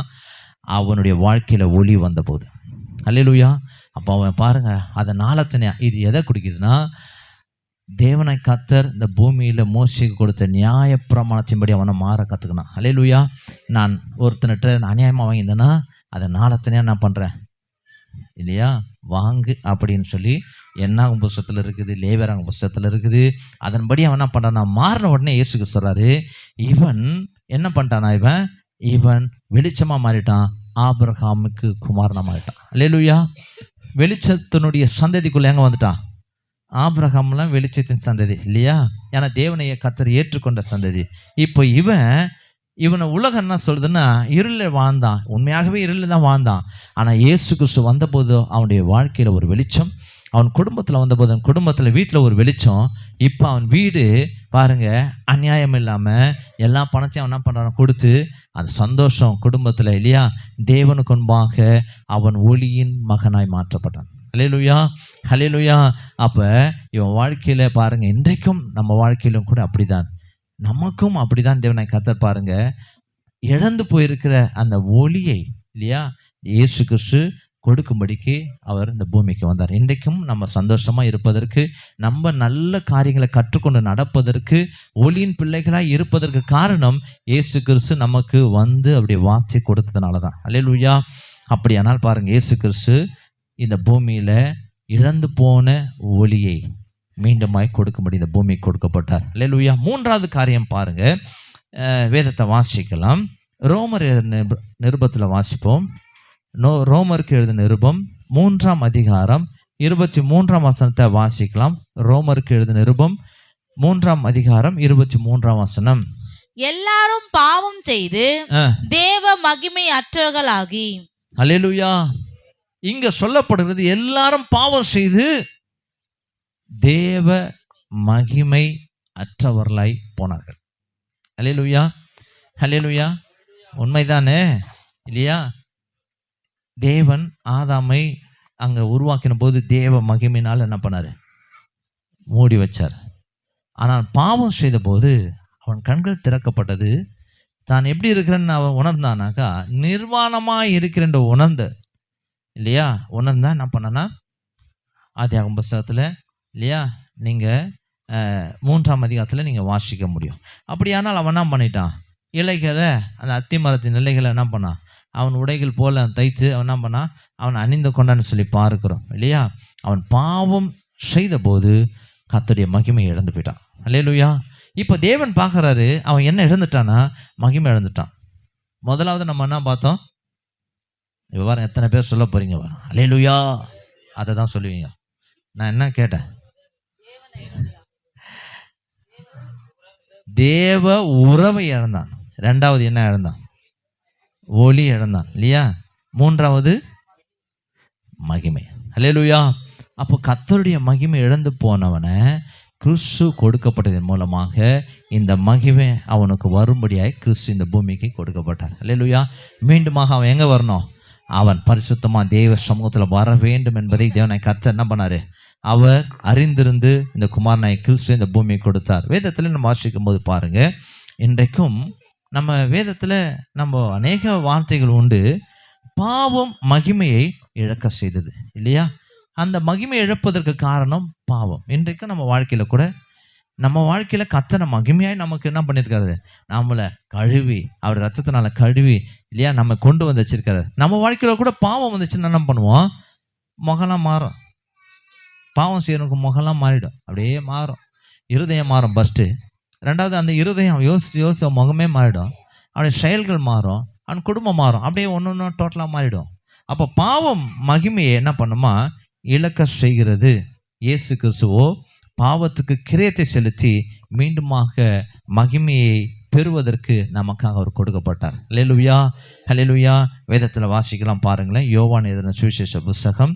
அவனுடைய வாழ்க்கையில ஒளி வந்த போது. அல்லேலூயா. அப்போ அவன் பாருங்க, அதை நாளத்தனையா இது எதை குடிக்குதுன்னா தேவனை கர்த்தர் இந்த பூமியில மோசேக்கு கொடுத்த நியாய பிரமாணத்தின்படி அவனை மாற கத்துக்கினான். அல்லேலூயா. நான் ஒருத்தனிட்ட அநியாயமா வாங்கியிருந்தேன்னா அதை நாளத்தனையா நான் பண்றேன் இல்லையா, வாங்கு அப்படின்னு சொல்லி என்னாகும் புஸ்தகத்தில் இருக்குது, லேவியராகும் புஸ்தகத்தில் இருக்குது. அதன்படி அவன் என்ன பண்ணுறான், மாறின உடனே இயேசுக்கு சொல்கிறாரு, இவன் என்ன பண்ணிட்டானா, இவன் வெளிச்சமாக மாறிட்டான், ஆபிரகாமுக்கு குமாரனாக மாறிட்டான். அல்லேலூயா. வெளிச்சத்தினுடைய சந்ததிக்குள்ளே எங்கே வந்துட்டான், ஆபிரகாம்லாம் வெளிச்சத்தின் சந்ததி இல்லையா, ஏன்னா தேவனைய கர்த்தர் ஏற்றுக்கொண்ட சந்ததி. இப்போ இவனை உலகம் என்ன சொல்லுதுன்னா இருளில் வாழ்ந்தான், உண்மையாகவே இருளில் தான் வாழ்ந்தான். ஆனால் இயேசு கிறிஸ்து வந்தபோது அவனுடைய வாழ்க்கையில் ஒரு வெளிச்சம், அவன் குடும்பத்தில் வந்தபோது அவன் குடும்பத்தில் வீட்டில் ஒரு வெளிச்சம். இப்போ அவன் வீடு பாருங்க அநியாயம் இல்லாமல் எல்லா பணத்தையும் அவன் என்ன பண்ணுறான் கொடுத்து அந்த சந்தோஷம் குடும்பத்தில் இல்லையா, தேவனுக்கு முன்பாக அவன் ஒளியின் மகனாய் மாற்றப்பட்டான். ஹல்லேலூயா, ஹல்லேலூயா. அப்போ இவன் வாழ்க்கையில் பாருங்க, இன்றைக்கும் நம்ம வாழ்க்கையிலும் கூட அப்படிதான், நமக்கும் அப்படிதான் தேவனை கர்த்தர் பாருங்க இழந்து போயிருக்கிற அந்த ஒளியை இல்லையா இயேசு கிறிஸ்து கொடுக்கும்படிக்கு அவர் இந்த பூமிக்கு வந்தார். இன்றைக்கும் நம்ம சந்தோஷமா இருப்பதற்கு, நம்ம நல்ல காரியங்களை கற்றுக்கொண்டு நடப்பதற்கு, ஒளியின் பிள்ளைகளாய் இருப்பதற்கு காரணம் இயேசு கிறிஸ்து நமக்கு வந்து அப்படி வார்த்தை கொடுத்ததுனால தான். அல்லேலூயா. அப்படியானால் பாருங்க, இயேசு கிறிஸ்து இந்த பூமியில இழந்து போன ஒளியை மீண்டுமாய் கொடுக்கும்படி இந்த பூமிக்கு கொடுக்கப்பட்டார். அல்லேலூயா. 3வது காரியம் பாருங்க, வேதத்தை வாசிக்கலாம். ரோமர் நிருபத்தில் வாசிப்போம். ரோமருக்கு எழுதின நிருபம் 3ஆம் அதிகாரம் 23ஆம் வசனத்தை வாசிக்கலாம். ரோமருக்கு எழுதின நிருபம் 3ஆம் அதிகாரம் 23ஆம் வசனம். எல்லாரும் பாவம் செய்து தேவ மகிமை அற்றவர்களாகி. அல்லேலூயா. இங்க சொல்லப்படுகிறது எல்லாரும் பாவம் செய்து தேவ மகிமை அற்றவர்களாய் போனார்கள். அல்லேலூயா, அல்லேலூயா. உண்மைதானே இல்லையா? தேவன் ஆதாமை அங்க உருவாக்கின போது தேவ மகிமையினால் என்ன பண்ணாரு, மூடி வச்சார். ஆனால் பாவம் செய்த போது அவன் கண்கள் திறக்கப்பட்டது. தான் எப்படி இருக்கிறேன்னு அவன் உணர்ந்தானாக்கா, நிர்வாணமாக இருக்கிறன்ற உணர்ந்த இல்லையா, உணர்ந்தா என்ன பண்ணனா ஆதியாகமம் புஸ்தகத்தில் இல்லையா நீங்கள் 3ஆம் அதிகாரத்தில் நீங்கள் வாசிக்க முடியும். அப்படியானால் அவன் என்ன பண்ணிட்டான், இலைகளை அந்த அத்தி மரத்தின் இலைகளை என்ன பண்ணான், அவன் உடைகள் போல தைத்து அவன் என்ன பண்ணான், அவன் அணிந்து கொண்டான்னு சொல்லி பார்க்கிறோம் இல்லையா. அவன் பாவம் செய்த போது கர்த்தருடைய மகிமை இழந்து போயிட்டான். அல்லேலூயா. இப்போ தேவன் பார்க்குறாரு, அவன் என்ன இழந்துட்டானா, மகிமை இழந்துட்டான். முதலாவது நம்ம என்ன பார்த்தோம், இப்போ வாரம் எத்தனை பேர் சொல்ல போறீங்க வாரம் அல்லேலூயா, அதை தான் சொல்லுவீங்க. நான் என்ன கேட்டேன், தேவ உறவை இழந்தான். 2வது என்ன இழந்தான், ஒளி இழந்தான் இல்லையா. 3வது மகிமை. அல்லேலூயா. அப்போ கர்த்தருடைய மகிமை இழந்து போனவனை கிறிஸ்து கொடுக்கப்பட்டதன் மூலமாக இந்த மகிமை அவனுக்கு வரும்படியாய் கிறிஸ்து இந்த பூமிக்கு கொடுக்கப்பட்டார். அல்லேலூயா. மீண்டுமாக அவன் எங்கே வரணும், அவன் பரிசுத்தமாக தேவ சமூகத்தில் வர வேண்டும் என்பதை தேவனாய் கர்த்தர் என்ன பண்ணாரு, அவர் அறிந்திருந்து இந்த குமாரனாய் கிறிஸ்து இந்த பூமியை கொடுத்தார். வேதத்தில் நம்ம வாசிக்கும் போது பாருங்க, இன்றைக்கும் நம்ம வேதத்துல நம்ம அநேக வார்த்தைகள் உண்டு. பாவம் மகிமையை இழக்க செய்தது இல்லையா? அந்த மகிமை இழப்பதற்கு காரணம் பாவம். இன்றைக்கும் நம்ம வாழ்க்கையில கூட நம்ம வாழ்க்கையில கர்த்தர் மகிமையாய் நமக்கு என்ன பண்ணியிருக்காரு? நம்மளை கழுவி அவர் ரத்தத்தினால கழுவி இல்லையா நம்ம கொண்டு வந்து வச்சிருக்காரு. நம்ம வாழ்க்கையில கூட பாவம் வந்துச்சுன்னா என்ன பண்ணுவோம்? முகலாம் மாறும். பாவம் செய்யறவனுக்கு முகலாம் மாறிடும், அப்படியே மாறும். இருதயம் மாறும் ஃபர்ஸ்ட்டு. ரெண்டாவது அந்த இருதயம் யோசிச்சு முகமே மாறிடும். அவனுடைய செயல்கள் மாறும், அவன் குடும்பம் மாறும், அப்படியே ஒன்று ஒன்று டோட்டலாக மாறிடும். அப்போ பாவம் மகிமையை என்ன பண்ணுமா? இழக்க செய்கிறது. இயேசு கிறிஸ்துவோ பாவத்துக்கு கிரயத்தை செலுத்தி மீண்டுமாக மகிமையை பெறுவதற்கு நமக்காக அவர் கொடுக்கப்பட்டார். ஹல்லேலூயா, ஹல்லேலூயா. வேதத்தில் வாசிக்கலாம் பாருங்களேன். யோவான் எழுதின சுவிசேஷ புஸ்தகம்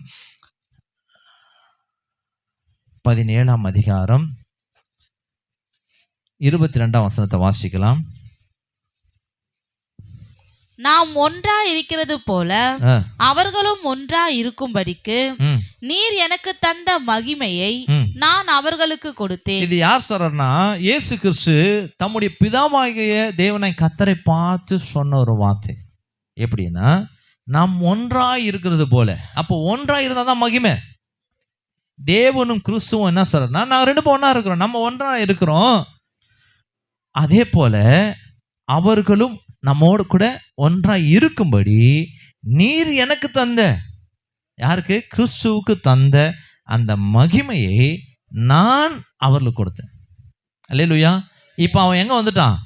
17ஆம் அதிகாரம் 22ஆம் வசனத்தை வாசிக்கலாம். நாம் ஒன்றா இருக்கிறது போல அவர்களும் ஒன்றா இருக்கும்படிக்கு நீர் எனக்கு தந்த மகிமையை நான் அவர்களுக்கு கொடுத்தேன். இது யார் சொல்றன்னா? இயேசு கிறிஸ்து தம்முடைய பிதாவாகிய தேவனை கர்த்தரை பார்த்து சொன்ன ஒரு வார்த்தை. எப்படின்னா, நாம் ஒன்றா இருக்கிறது போல. அப்போ ஒன்றா இருந்தால் தான் மகிமை. தேவனும் கிறிஸ்துவும் என்ன சொல்றன்னா, நாங்கள் ரெண்டு பேரும் ஒன்றா இருக்கிறோம், நம்ம ஒன்றா இருக்கிறோம். அதே போல அவர்களும் நம்மோடு கூட ஒன்றா இருக்கும்படி நீர் எனக்கு தந்த, யாருக்கு? கிறிஸ்துவுக்கு தந்த அந்த மகிமையை நான் அவர்களுக்கு கொடுத்தேன். அல்லேலூயா. இப்போ அவன் எங்க வந்துட்டான்?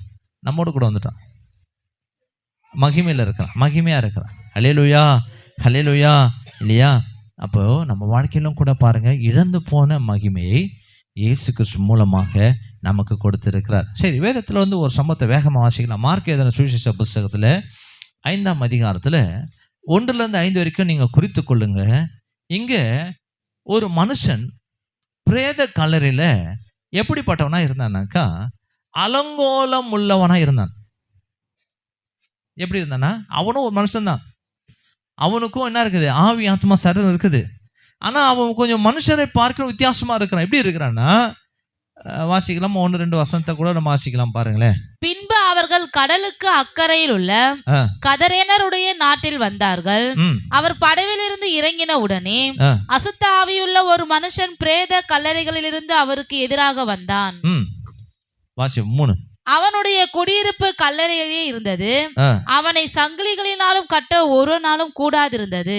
நம்மோடு கூட வந்துட்டான். மகிமையில் இருக்கிறான், மகிமையா இருக்கிறான். அல்லேலூயா, அல்லேலூயா. இல்லையா? அப்போ நம்ம வாழ்க்கையிலும் கூட பாருங்க, இழந்து போன மகிமையை இயேசு கிறிஸ்து மூலமாக நமக்கு கொடுத்திருக்கிறார். சரி, வேதத்தில் ஒரு சம்பவத்தை வேகமாக வாசிக்கலாம். மார்க் எழுதின சுவிசேஷ புஸ்தகத்தில் 5ஆம் அதிகாரத்தில் 1-5 வரைக்கும் நீங்கள் குறித்து கொள்ளுங்க. இங்கே ஒரு மனுஷன் பிரேத கல்லறையில் எப்படிப்பட்டவனா இருந்தானாக்கா, அலங்கோலம் உள்ளவனா இருந்தான். எப்படி இருந்தானா? அவனும் ஒரு மனுஷன்தான். அவனுக்கும் என்ன இருக்குது? ஆவி, ஆத்மா, சரீரம் இருக்குது. ஆனால் அவன் கொஞ்சம் மனுஷரை பார்க்க வித்தியாசமாக இருக்கிறான். எப்படி இருக்கிறான்னா, வாசிக்கலாம் 1-2 வசனத்தை கூட நம்ம வாசிக்கலாம் பாருங்களேன். பின்பு அவர்கள் கடலுக்கு அக்கறையில் உள்ள கதரேனருடைய நாட்டில் வந்தார்கள். அவர் படவிலிருந்து இறங்கின உடனே அசுத்த ஆவியுள்ள ஒரு மனுஷன் பிரேத கல்லறைகளிலிருந்து அவருக்கு எதிராக வந்தான். வாசி 3. அவனுடைய குடியிருப்பு கல்லறையிலே இருந்தது. அவனை சங்கிலிகளினாலும் கட்ட ஒரு நாளும் கூடாதிருந்தது.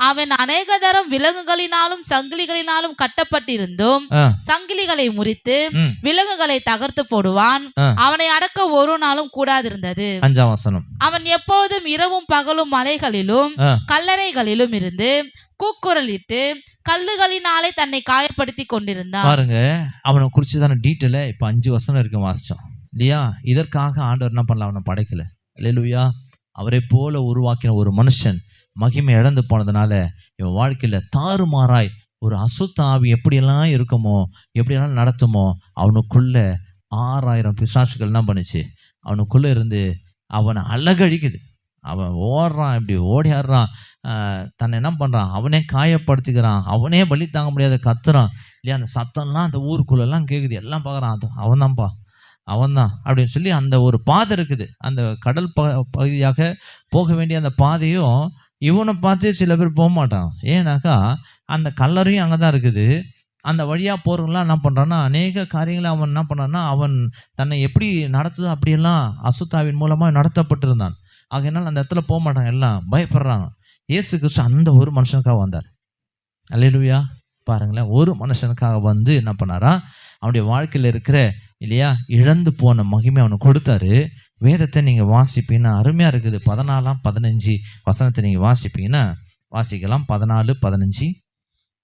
அவன் அநேக தரம் விலங்குகளினாலும் சங்கிலிகளினாலும் கட்டப்பட்டிருந்தும் சங்கிலிகளை முறித்து விலங்குகளை தகர்த்து போடுவான். அவனை அடக்க ஒரு நாளும் கூடாதிருந்தது. 5ஆம் வசனம். அவன் எப்போதும் இரவும் பகலும் மலைகளிலும் கல்லறைகளிலும் இருந்து கூக்குரலிட்டு கல்லுகளினாலே தன்னை காயப்படுத்தி கொண்டிருந்தான். பாருங்க, அவனை குறிச்சுதான டீட்டெயில இப்ப 5 வசனம் இருக்கு வாசிச்சோம் இல்லையா? இதற்காக ஆண்டவர் என்ன பண்ணல? அவனை படைக்கல. அல்லேலூயா. அவரை போல உருவாக்கின ஒரு மனுஷன் மகிமை இழந்து போனதுனால இவன் வாழ்க்கையில தாறுமாறாய் ஒரு அசுத்த ஆவி எப்படியெல்லாம் இருக்குமோ, எப்படியெல்லாம் நடத்துமோ, அவனுக்குள்ள 6000 பிசாசுகள் என்ன பண்ணுச்சு? அவனுக்குள்ள இருந்து அவனை அழகழிக்குது. அவன் ஓடுறான், இப்படி ஓடியாடுறான், தன்னை என்ன பண்ணுறான்? அவனே காயப்படுத்திக்கிறான், அவனே பலி தாங்க முடியாத கத்துறான் இல்லையா? அந்த சத்தம்லாம் அந்த ஊருக்குள்ளெல்லாம் கேட்குது, எல்லாம் பார்க்குறான். அது அவன்தான்ப்பா, அவன்தான் அப்படின்னு சொல்லி அந்த ஒரு பாதை இருக்குது. அந்த கடல் பகுதியாக போக வேண்டிய அந்த பாதையும் இவனை பார்த்து சில பேர் போக மாட்டான். ஏன்னாக்கா அந்த கல்லறையும் அங்கே தான் இருக்குது. அந்த வழியாக போகிறவங்களாம் என்ன பண்ணுறான்னா, அநேக காரியங்களை அவன் என்ன பண்ணான்னா, அவன் தன்னை எப்படி நடத்துதோ அப்படியெல்லாம் அசுத்தாவின் மூலமாக நடத்தப்பட்டிருந்தான். ஆகையினால் அந்த இடத்துல போக மாட்டாங்க, எல்லாம் பயப்படுறாங்க. இயேசு கிறிஸ்து அந்த ஒரு மனுஷனுக்காக வந்தார். அல்லேலூயா. பாருங்களேன், ஒரு மனுஷனுக்காக வந்து என்ன பண்ணாரா? அவனுடைய வாழ்க்கையில் இருக்கிற இல்லையா இழந்து போன மகிமை அவனுக்கு கொடுத்தாரு. வேதத்தை நீங்கள் வாசிப்பீங்கன்னா அருமையாக இருக்குது. 14-15 வசனத்தை நீங்கள் வாசிப்பீங்கன்னா வாசிக்கலாம். 14-15.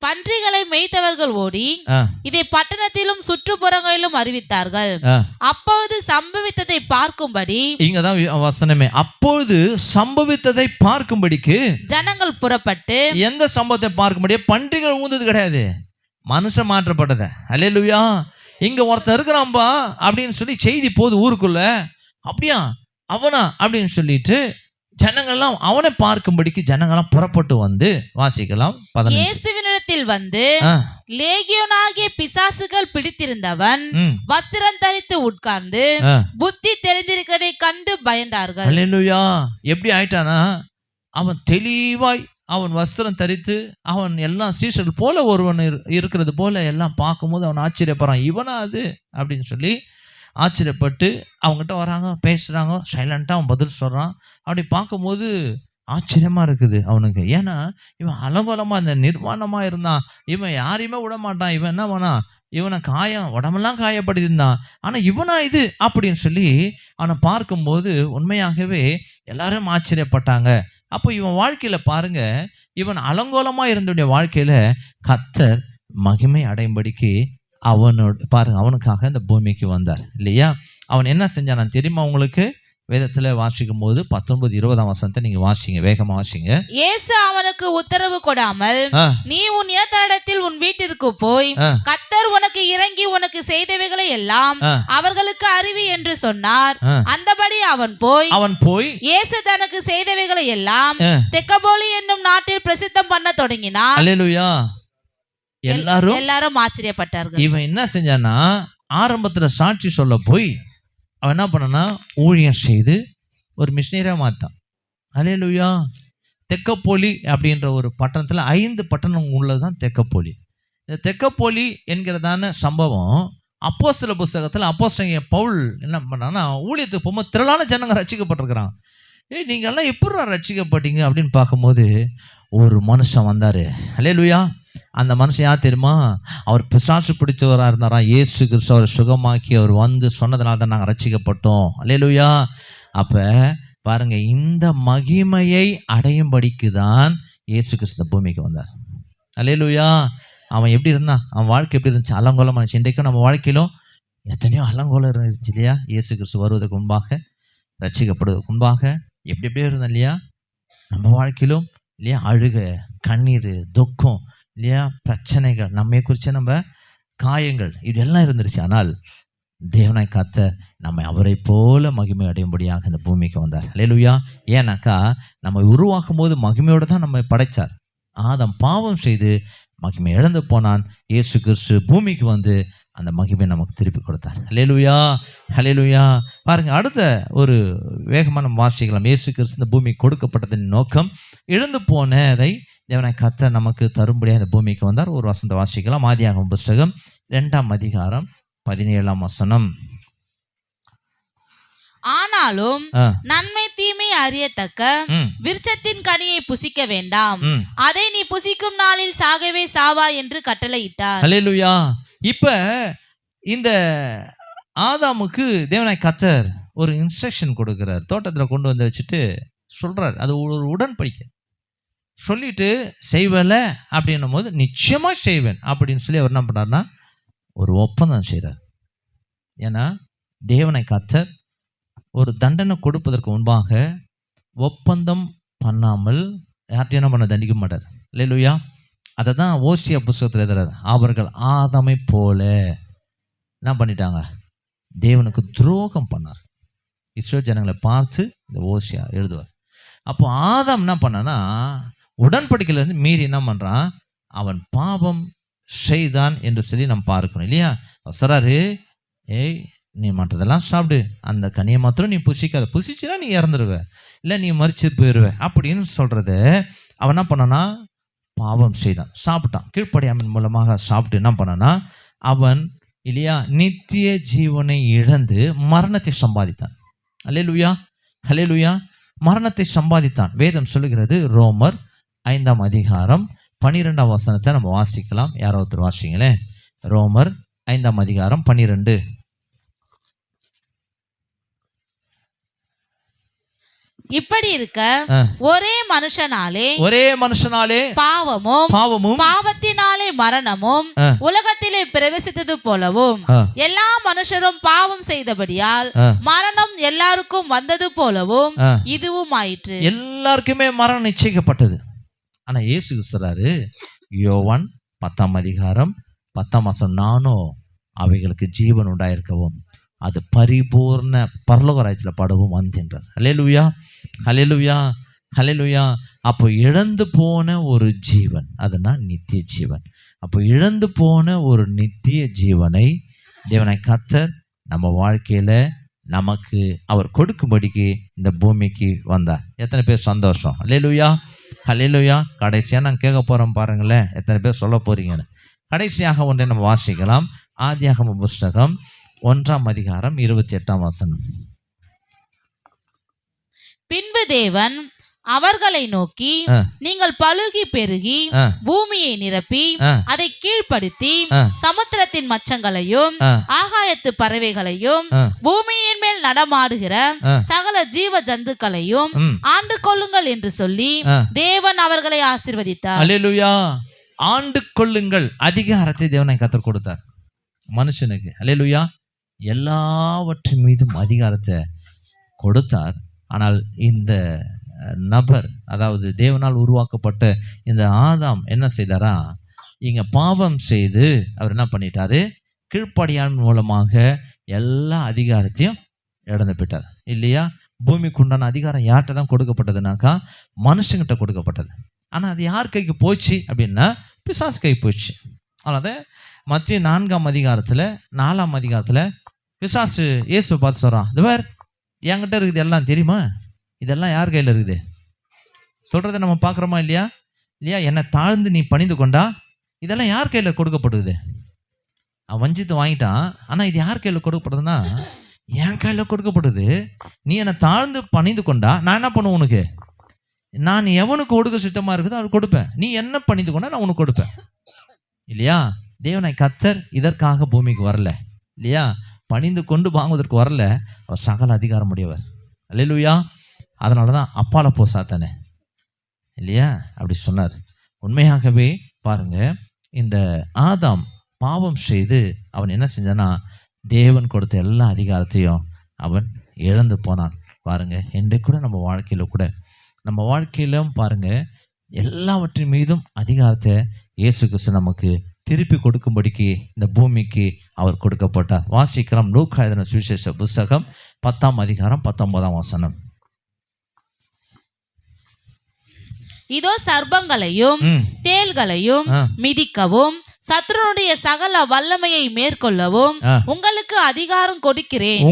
பன்றிகளை மேய்த்தவர்கள் ஓடி இதை பட்டணத்திலும் சுற்றுப்புறங்களிலும் அறிவித்தார்கள். அப்பொழுது சம்பவித்ததை பார்க்கும்படி, இங்கதான் வசனமே, அப்பொழுது சம்பவித்ததை பார்க்கும்படிக்கு ஜனங்கள் புறப்பட்டு, எந்த சம்பவத்தை பார்க்கும்படியே? பன்றிகள் ஊந்தது கிடையாது, மனுஷன் மாற்றப்பட்டத. அல்லேலூயா. இங்க ஒருத்தர் இருக்கிறான்பா அப்படின்னு சொல்லி செய்தி போகுது ஊருக்குள்ள. அப்படியா, அவனா அப்படின்னு சொல்லிட்டு ஜனங்கள்லாம் அவனை பார்க்கும்படிக்கு ஜனங்கள்லாம் புறப்பட்டு வந்து வாசிக்கலாம். இயேசுவினிடத்தில் அவனிடத்தில் வந்து ஆ, லேகியோனாகிய பிசாசுகள் பிடித்திருந்தவன் ம், வஸ்திரம் தரித்து உட்கார்ந்து ஆ. புத்தி தெரிந்திருக்கிறதை கண்டு பயந்தார்கள். அல்லேலூயா. எப்படி ஆயிட்டானா, அவன் தெளிவாய் அவன் வஸ்திரம் தரித்து அவன் எல்லாம் சீஷர்கள் போல ஒருவன் இருக்கிறது போல எல்லாம் பார்க்கும்போது அவன் ஆச்சரியப்படுறான். இவனா அது அப்படின்னு சொல்லி ஆச்சரியப்பட்டு அவங்ககிட்ட வராங்க, பேசுகிறாங்க, சைலண்ட்டாக அவன் பதில் சொல்கிறான். அப்படி பார்க்கும்போது ஆச்சரியமாக இருக்குது அவனுக்கு. ஏன்னா இவன் அலங்கோலமாக இந்த நிர்வாணமாக இருந்தான். இவன் யாரையுமே விட மாட்டான். இவன் என்ன பண்ணான், இவனை உடம்பெல்லாம் காயப்படுத்தியிருந்தான். ஆனால் இவனா இது அப்படின்னு சொல்லி அவனை பார்க்கும்போது உண்மையாகவே எல்லாரும் ஆச்சரியப்பட்டாங்க. அப்போ இவன் வாழ்க்கையில் பாருங்க, இவன் அலங்கோலமாக இருந்தவனுடைய வாழ்க்கையில் கர்த்தர் மகிமை அடையும்படிக்கு அவனோட பாருங்க அவனுக்காக இந்த பூமிக்கு வந்தார் இல்லையா. அவன் என்ன செஞ்சான் தெரியுமா உங்களுக்கு? வேதத்தில் வாசிக்கும் போது 19-20 வசனத்தை நீங்க வாசிங்க, வேகமா வாசிங்க. இயேசு அவனுக்கு உத்தரவு கொடாமல், நீ உன் இனத்தாரிடத்தில் உன் வீட்டிற்கு போய் கர்த்தர் உனக்கு இறங்கி உனக்கு செய்தவைகளை எல்லாம் அவர்களுக்கு அறிவி என்று சொன்னார். அந்தபடி அவன் போய் இயேசு தனக்கு செய்தவைகளை எல்லாம் தெக்கப்போலி என்னும் நாட்டில் பிரசித்தம் பண்ண தொடங்கினார். அல்லேலூயா. எல்லாரும் ஆச்சரியப்பட்டார்கள். இவன் என்ன செஞ்சானா, ஆரம்பத்துல சாட்சி சொல்ல போய் அவன் என்ன பண்ணனா, ஊழியம் செய்து ஒரு மிஷினரியா மாட்டான். அல்லேலூயா. தெக்கப்போலி அப்படின்ற ஒரு பட்டணத்துல 5 பட்டணம் உள்ளதுதான் தெக்கப்போலி. இந்த தெக்கப்போலி என்கிறதான சம்பவம் அப்போஸ்தல புஸ்தகத்தில் அப்போஸ்தலன் பவுல் என்ன பண்ணான்னா, ஊழியத்துக்கு போகும்போது திரளான ஜனங்க ரட்சிக்கப்பட்டிருக்கிறான். நீங்க எல்லாம் எப்படி ரட்சிக்கப்பட்டீங்க அப்படின்னு பார்க்கும்போது ஒரு மனுஷன் வந்தாரு. அல்லேலூயா. அந்த மனுஷன் யார் தெரியுமா? அவர் பிசாசு பிடிச்சவராக இருந்தாராம். இயேசு கிறிஸ்து அவரை சுகமாக்கி அவர் வந்து சொன்னதுனால தான் நாங்கள் ரட்சிக்கப்பட்டோம். அல்லேலூயா. அப்போ பாருங்க, இந்த மகிமையை அடையும்படிக்கு தான் இயேசு கிறிஸ்து பூமிக்கு வந்தார். அல்லேலூயா. அவன் எப்படி இருந்தான், அவன் வாழ்க்கை எப்படி இருந்துச்சு? அலங்கோலமாக இருந்துச்சு. இன்றைக்கும் நம்ம வாழ்க்கையிலும் எத்தனையோ அலங்கோலம் இருந்துச்சு இல்லையா? இயேசு கிறிஸ்து வருவதற்கு முன்பாக, ரட்சிக்கப்படுவதற்கு முன்பாக எப்படியே இருந்தோம் இல்லையா? நம்ம வாழ்க்கையிலும் இல்லையா, அழுக, கண்ணீர், துக்கம் இல்லையா, பிரச்சனைகள், நம்மை குறித்த நம்ம காயங்கள், இதெல்லாம் இருந்துருச்சு. ஆனால் தேவனாய் கர்த்தர் நம்ம அவரை போல மகிமை அடையும்படியாக இந்த பூமிக்கு வந்தார். அல்லேலூயா. ஏன்னாக்கா நம்ம உருவாக்கும் போது மகிமையோடு தான் நம்ம படைத்தார். ஆதாம் பாவம் செய்து மகிமை இழந்து போனான். இயேசு கிறிஸ்து பூமிக்கு வந்து அந்த மகிமை நமக்கு திருப்பி கொடுத்தார். அல்லேலூயா. அல்லேலூயா. பாருங்க, அடுத்த ஒரு வேகமான வாசிக்கலாம். இயேசு கிறிஸ்து இந்த பூமிக்கு கொடுக்கப்பட்டதின் நோக்கம் இழந்து போனதை தேவனாய் கர்த்தர் நமக்கு தரும்படியாக இந்த பூமிக்கு வந்தார். ஒரு வசனத்தை வாசிக்கலாம். ஆதியாகமம் புஸ்தகம் 2ஆம் அதிகாரம் 17ஆம் வசனம். ஆனாலும் நன்மை தீமை அறியத்தக்க விருட்சத்தின் கனியை புசிக்க வேண்டாம், அதை நீ புசிக்கும் நாளில் சாகவே சாவா என்று கட்டளையிட்டார். அல்லேலூயா. இப்ப இந்த ஆதாமுக்கு தேவனாய் கர்த்தர் ஒரு இன்ஸ்ட்ரக்ஷன் கொடுக்கிறார். தோட்டத்தில் கொண்டு வந்து வச்சுட்டு சொல்றார், அது ஒரு உடன்படிக்கை. சொல்லிட்டு செய்வல அப்படின்னும் போது நிச்சயமா செய்வேன் அப்படின்னு சொல்லி அவர் என்ன பண்ணார்னா ஒரு ஒப்பந்தம் செய்கிறார். ஏன்னா தேவனாய் கர்த்தர் ஒரு தண்டனை கொடுப்பதற்கு முன்பாக ஒப்பந்தம் பண்ணாமல் யார்ட்டையும் என்ன பண்ண தண்டிக்க மாட்டார். அல்லேலூயா. அதை தான் ஓசியா புஸ்தகத்தில் எழுதுறார். அவர்கள் ஆதாமை போல என்ன பண்ணிட்டாங்க, தேவனுக்கு துரோகம் பண்ணார். இஸ்ரவேல் ஜனங்களை பார்த்து இந்த ஓசியா எழுதுவார். அப்போ ஆதாம் என்ன பண்ணான்னா உடன்படிக்கையிலேருந்து மீறி என்ன பண்ணுறான், அவன் பாவம் செய்தான் என்று சொல்லி நம்ம பார்க்கணும் இல்லையா. சொல்றாரு, ஏய் நீ மற்றதெல்லாம் சாப்பிடு, அந்த கனியை மாத்திரம் நீ புசிக்காத, புசிச்சுன்னா நீ இறந்துருவ, இல்லை நீ மறிச்சு போயிடுவ அப்படின்னு சொல்கிறத அவன் என்ன பண்ணானா பாவம் செய்தான், சாப்பிட்டான். கீழ்ப்படியாமையின் மூலமாக சாப்பிட்டு என்ன பண்ணானா அவன் இல்லையா நித்திய ஜீவனை இழந்து மரணத்தை சம்பாதித்தான். அல்லேலூயா. அல்லேலூயா. மரணத்தை சம்பாதித்தான். வேதம் சொல்லுகிறது. ரோமர் 5ஆம் அதிகாரம் 12ஆம் வசனத்தை நம்ம வாசிக்கலாம். யாரோ ஒருத்தர் வாசிங்களே. ரோமர் 5ஆம் அதிகாரம் 12. இப்படி இருக்க ஒரே மனுஷனாலே பாவமும் பாவத்தினாலே மரணமும் உலகத்திலே பிரவேசித்தது போலவும் எல்லா மனுஷரும் பாவம் செய்தபடியால் மரணம் எல்லாருக்கும் வந்தது போலவும் இதுவும் ஆயிற்று. எல்லாருக்குமே மரணம் நிச்சயிக்கப்பட்டது. ஆனா இயேசு சொல்றாரு, யோவான் 10ஆம் அதிகாரம் 10ஆம் வசனம், நானோ அவைகளுக்கு ஜீவன் உண்டாயிருக்கவும் அது பரிபூர்ண பரலோக ராஜ்யத்தில் படவும் வந்தென்றார். அல்லேலூயா. அல்லேலூயா. ஹல்லேலூயா. அப்போ இழந்து போன ஒரு ஜீவன், அதுனா நித்திய ஜீவன். அப்போ இழந்து போன ஒரு நித்திய ஜீவனை தேவனாய் கர்த்தர் நம்ம வாழ்க்கையில நமக்கு அவர் கொடுக்கும்படிக்கு இந்த பூமிக்கு வந்தார். எத்தனை பேர் சந்தோஷம்? ஹல்லேலூயா, ஹல்லேலூயா. கடைசியாக நான் கேட்க போகிறோம் பாருங்களேன், எத்தனை பேர் சொல்ல போறீங்கன்னு. கடைசியாக ஒன்றை நம்ம வாசிக்கலாம். ஆதியாகம புஸ்தகம் 1ஆம் அதிகாரம் 28ஆம் வசனம். பின்பு தேவன் அவர்களை நோக்கி, நீங்கள் பலுகி பெருகி பூமியை நிரப்பி அதை கீழ்ப்படுத்தி சமுத்திரத்தின் மச்சங்களையும் ஆகாயத்து பறவைகளையும் பூமியின் மேல் நடமாடுகிற சகல ஜீவ ஜந்துக்களையும் ஆண்டு கொள்ளுங்கள் என்று சொல்லி தேவன் அவர்களை ஆசீர்வதித்தார். அல்லேலூயா. ஆண்டு கொள்ளுங்கள் அதிகாரத்தை தேவனை கர்த்தர் கொடுத்தார் மனுஷனுக்கு. அல்லேலூயா. எல்லாவற்றின் மீதும் அதிகாரத்தை கொடுத்தார். ஆனால் இந்த நபர், அதாவது தேவனால் உருவாக்கப்பட்ட இந்த ஆதாம் என்ன செய்தாரா, இங்க பாவம் செய்து அவர் என்ன பண்ணிட்டாரு, கீழ்ப்படியான் மூலமாக எல்லா அதிகாரத்தையும் இழந்து போயிட்டார் இல்லையா. பூமிக்கு உண்டான அதிகாரம் யார்கிட்ட தான் கொடுக்கப்பட்டதுனாக்கா மனுஷங்கிட்ட கொடுக்கப்பட்டது. ஆனால் அது யார் கைக்கு போச்சு அப்படின்னா பிசாசு கை போச்சு. அதாவது மத்திய 4ஆம் அதிகாரத்தில் 4ஆம் அதிகாரத்தில் பிசாசு இயேசுவை பார்த்து சொல்கிறான், இது வேறு என்கிட்ட இருக்குது எல்லாம் தெரியுமா, இதெல்லாம் யார் கையில் இருக்குது சொல்கிறத நம்ம பார்க்குறோமா இல்லையா. இல்லையா, என்னை தாழ்ந்து நீ பணிந்து கொண்டா இதெல்லாம் யார் கையில் கொடுக்கப்படுது. அவன் வஞ்சித்து வாங்கிட்டான். ஆனால் இது யார் கையில் கொடுக்கப்படுதுன்னா என் கையில் கொடுக்கப்படுது. நீ என்னை தாழ்ந்து பணிந்து கொண்டா நான் என்ன பண்ணுவேன் உனக்கு, நான் எவனுக்கு கொடுக்க சுத்தமாக இருக்குதோ அவனுக்கு கொடுப்பேன். நீ என்ன பணிந்து கொண்டா நான் உனக்கு கொடுப்பேன் இல்லையா. தேவனாய் கர்த்தர் இதற்காக பூமிக்கு வரல இல்லையா, பணிந்து கொண்டு வாங்குவதற்கு வரல. அவர் சகல அதிகாரம் உடையவர். அல்லேலூயா. அதனால தான் அப்பால போ சாத்தானே இல்லையா அப்படி சொன்னார். உண்மையாகவே பாருங்க, இந்த ஆதாம் பாவம் செய்து அவன் என்ன செஞ்சானா தேவன் கொடுத்த எல்லா அதிகாரத்தையும் அவன் இழந்து போனான். பாருங்க, இன்றைக்கு கூட நம்ம வாழ்க்கையிலும் பாருங்க, எல்லாவற்றின் மீதும் அதிகாரத்தை இயேசு கிறிஸ்து நமக்கு திருப்பி கொடுக்கும்படிக்கு இந்த பூமிக்கு அவர் கொடுக்கப்பட்டார். வாசிக்கலாம் லூக்கா எழுதின சுவிசேஷ புஸ்தகம் 10ஆம் அதிகாரம் 19ஆம் வசனம். இதோ சர்ப்பங்களையும் தேள்களையும் மிதிக்கவும் சத்துருடைய சகல வல்லமையை மேற்கொள்ளவும் உங்களுக்கு அதிகாரம் கொடுக்கிறேன்,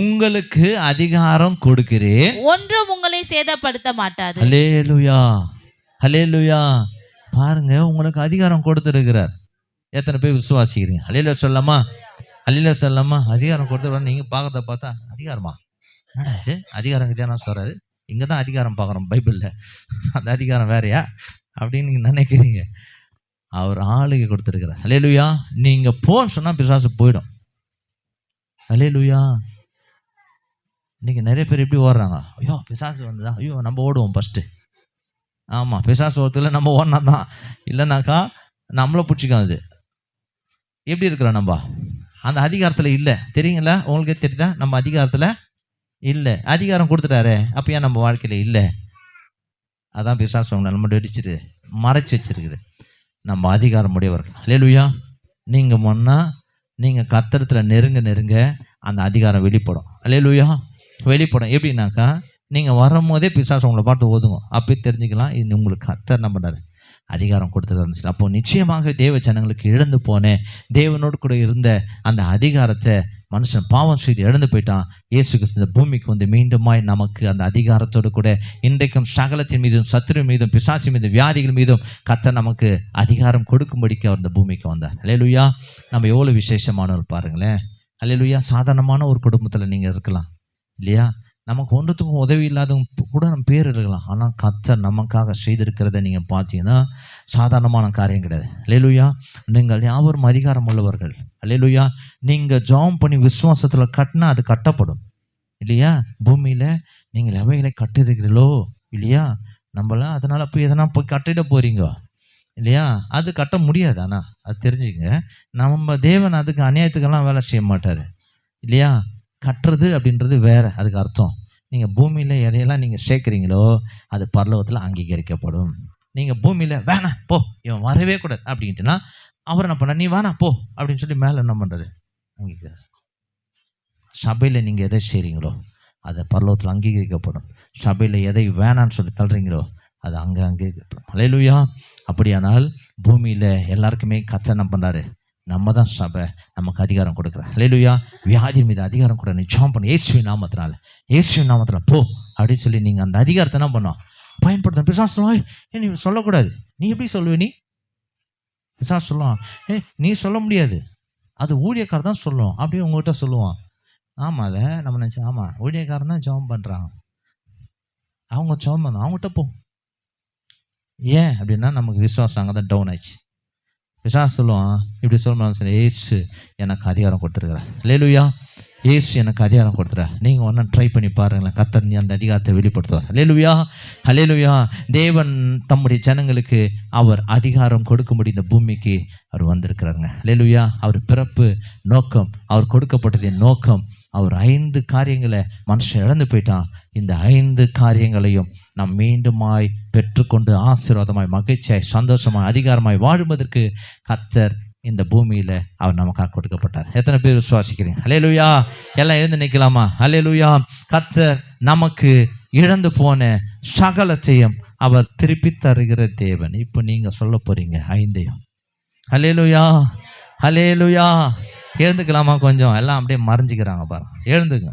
ஒன்றும் உங்களை சேதப்படுத்த மாட்டாது. ஹல்லேலூயா, ஹல்லேலூயா. பாருங்க, உங்களுக்கு அதிகாரம் கொடுத்திருக்கிறார். எத்தனை பேர் விசுவாசிக்கிறீங்க? ஹல்லேலூயா சொல்லலாமா? ஹல்லேலூயா சொல்லலாமா? அதிகாரம் கொடுத்துருவாரு. நீங்க பார்க்கறத பார்த்தா அதிகாரமா, என்னடா இது அதிகாரம் தியானம் சொல்றாரு, இங்கே தான் அதிகாரம் பார்க்குறோம் பைபிளில், அந்த அதிகாரம் வேறையா அப்படின்னு நீங்கள் நினைக்கிறீங்க. அவர் ஆளுகை கொடுத்துருக்கிறார். ஹல்லேலூயா. நீங்கள் போன்னு சொன்னால் பிசாசு போயிடும். ஹல்லேலூயா. இன்றைக்கி நிறைய பேர் எப்படி ஓடுறாங்க, ஐயோ பிசாசு வந்துதான், ஐயோ நம்ம ஓடுவோம் ஃபஸ்ட்டு. ஆமாம், பிசாசு ஓரத்தில் நம்ம ஓடினா தான், இல்லைனாக்கா நம்மளை பிடிச்சிக்கும். அது எப்படி இருக்கிறோம் நம்ம அந்த அதிகாரத்தில் இல்லை, தெரியுங்களா? உங்களுக்கே தெரியுதா நம்ம அதிகாரத்தில் இல்லை. அதிகாரம் கொடுத்துட்டாரு, அப்போ ஏன் நம்ம வாழ்க்கையில் இல்லை? அதான் பிசாசு உங்களை நம்ம அடிச்சுட்டு மறைச்சி வச்சிருக்குது. நம்ம அதிகாரம் உடையவர்கள். ஹல்லேலூயா. நீங்கள் முன்னா நீங்கள் கர்த்தரத்தில் நெருங்க அந்த அதிகாரம் வெளிப்படும். ஹல்லேலூயா. வெளிப்படும். எப்படின்னாக்கா நீங்கள் வரும்போதே பிசாசு உங்களை பாட்டு ஒதுங்க. அப்போ தெரிஞ்சுக்கலாம் இது உங்களுக்கு கர்த்தர் என்ன பண்ணாரு, அதிகாரம் கொடுத்துருக்காருன்னு. அப்போ நிச்சயமாக தேவ ஜனங்களுக்கு இழந்து போனேன் தேவனோடு கூட இருந்த அந்த அதிகாரத்தை மனுஷன் பாவம் செய்து இழந்து போயிட்டான். இயேசு கிறிஸ்து இந்த பூமிக்கு வந்து மீண்டுமாய் நமக்கு அந்த அதிகாரத்தோடு கூட இன்றைக்கும் சகலத்தின் மீதும் சத்துரு மீதும் பிசாசு மீதும் வியாதிகள் மீதும் கர்த்தர் நமக்கு அதிகாரம் கொடுக்கும்படிக்கு அவர் இந்த பூமிக்கு வந்தார். ஹல்லேலூயா. நம்ம எவ்வளோ விசேஷமானவர் பாருங்களேன். ஹல்லேலூயா. சாதாரணமான ஒரு குடும்பத்தில் நீங்கள் இருக்கலாம் இல்லையா, நமக்கு ஒன்றுத்துக்கும் உதவி இல்லாதவங்க கூட நம்ம பேர் இருக்கலாம். ஆனால் கர்த்தர் நமக்காக செய்திருக்கிறத நீங்கள் பார்த்தீங்கன்னா சாதாரணமான காரியம் கிடையாது. ஹல்லேலூயா. நீங்கள் யாவரும் அதிகாரம் உள்ளவர்கள். ஹல்லேலூயா. நீங்கள் ஜெபம் பண்ணி விசுவாசத்தில் கட்டினா அது கட்டப்படும் இல்லையா. பூமியில் நீங்கள் எவைகளை கட்டிருக்கிறீர்களோ இல்லையா, நம்மளாம் அதனால் போய் எதனா போய் கட்டிட போகிறீங்க இல்லையா, அது கட்ட முடியாது. ஆனால் அது தெரிஞ்சுங்க, நம்ம தேவன் அதுக்கு அநியாயத்துக்கெல்லாம் வேலை செய்ய மாட்டார் இல்லையா. கட்டுறது அப்படின்றது வேற, அதுக்கு அர்த்தம் நீங்கள் பூமியில் எதையெல்லாம் நீங்கள் சேர்க்குறீங்களோ அது பரலோகத்தில் அங்கீகரிக்கப்படும். நீங்கள் பூமியில் வேணாம் போ, இவன் வரவே கூடாது அப்படின்ட்டுனா அவர் என்ன பண்ண, நீ வேணாம் போ அப்படின்னு சொல்லி மேலே என்ன பண்ணுறது, அங்கீகரி. சபையில் நீங்கள் எதை செய்கிறீங்களோ அது பரலோகத்தில் அங்கீகரிக்கப்படும். சபையில் எதை வேணான்னு சொல்லி தள்ளுறீங்களோ அது அங்கே ஹல்லேலூயா. அப்படியானால் பூமியில் எல்லாருக்குமே கர்த்தர் என்ன பண்ணுறாரு? நம்ம தான் சபை, நமக்கு அதிகாரம் கொடுக்குறேன். ஹல்லேலூயா. வியாதி மீது அதிகாரம் கூட நீ ஜெபம் பண்ணு, இயேசுவின் நாமத்தினால, இயேசுவின் நாமத்தில் போ அப்படின்னு சொல்லி நீங்கள் அந்த அதிகாரத்தை என்ன பண்ணோம்? பயன்படுத்தணும். பிசாசு சொல்லுவான், நீ சொல்லக்கூடாது. நீ எப்படி சொல்லுவ? நீ பிசாசு சொல்லுவான், நீ சொல்ல முடியாது, அது ஊழியக்காரர் தான் சொல்லுவோம் அப்படின்னு உங்கள்கிட்ட சொல்லுவான். ஆமால, நம்ம நினச்சேன், ஆமாம் ஊழியக்காரன் தான் ஜெபம் பண்ணுறாங்க, அவங்க ஜெபம் பண்ண அவங்ககிட்ட போ. ஏன் அப்படின்னா நமக்கு விசுவாசம் அங்கே தான் டவுன் ஆயிடுச்சு. பிசாசு சொல்லுவான், இப்படி சொல்லணும், சரி ஏசு எனக்கு அதிகாரம் கொடுத்துருக்குறேன். ஹல்லேலூயா. ஏசு எனக்கு அதிகாரம் கொடுத்துறேன். நீங்கள் ஒன்றும் ட்ரை பண்ணி பாருங்களேன், கர்த்தர் நீ அந்த அதிகாரத்தை வெளிப்படுத்துவார். ஹல்லேலூயா. ஹல்லேலூயா. தேவன் தம்முடைய ஜனங்களுக்கு அவர் அதிகாரம் கொடுக்கும்படி இந்த பூமிக்கு அவர் வந்திருக்கிறாருங்க. ஹல்லேலூயா. அவர் பிறப்பு நோக்கம், அவர் கொடுக்கப்பட்டதின் நோக்கம், அவர் 5 காரியங்களை மனுஷன் இழந்து போயிட்டான். இந்த 5 காரியங்களையும் நாம் மீண்டுமாய் பெற்றுக்கொண்டு ஆசீர்வாதமாய், மகிழ்ச்சியாய், சந்தோஷமாய், அதிகாரமாய் வாழுவதற்கு கர்த்தர் இந்த பூமியில் அவர் நமக்காக கொடுக்கப்பட்டார். எத்தனை பேர் விசுவாசிக்கிறீங்க? ஹல்லேலூயா. எல்லாம் எழுந்து நிற்கலாமா? ஹல்லேலூயா. கர்த்தர் நமக்கு இழந்து போன சகலத்தையும் அவர் திருப்பி தருகிற தேவன். இப்போ நீங்கள் சொல்ல போறீங்க 5ஐயும். ஹல்லேலூயா. ஹல்லேலூயா. எழுந்துக்கலாமா? கொஞ்சம் எல்லாம் அப்படியே மறைஞ்சிக்கிறாங்க பாருங்க. எழுந்துங்க.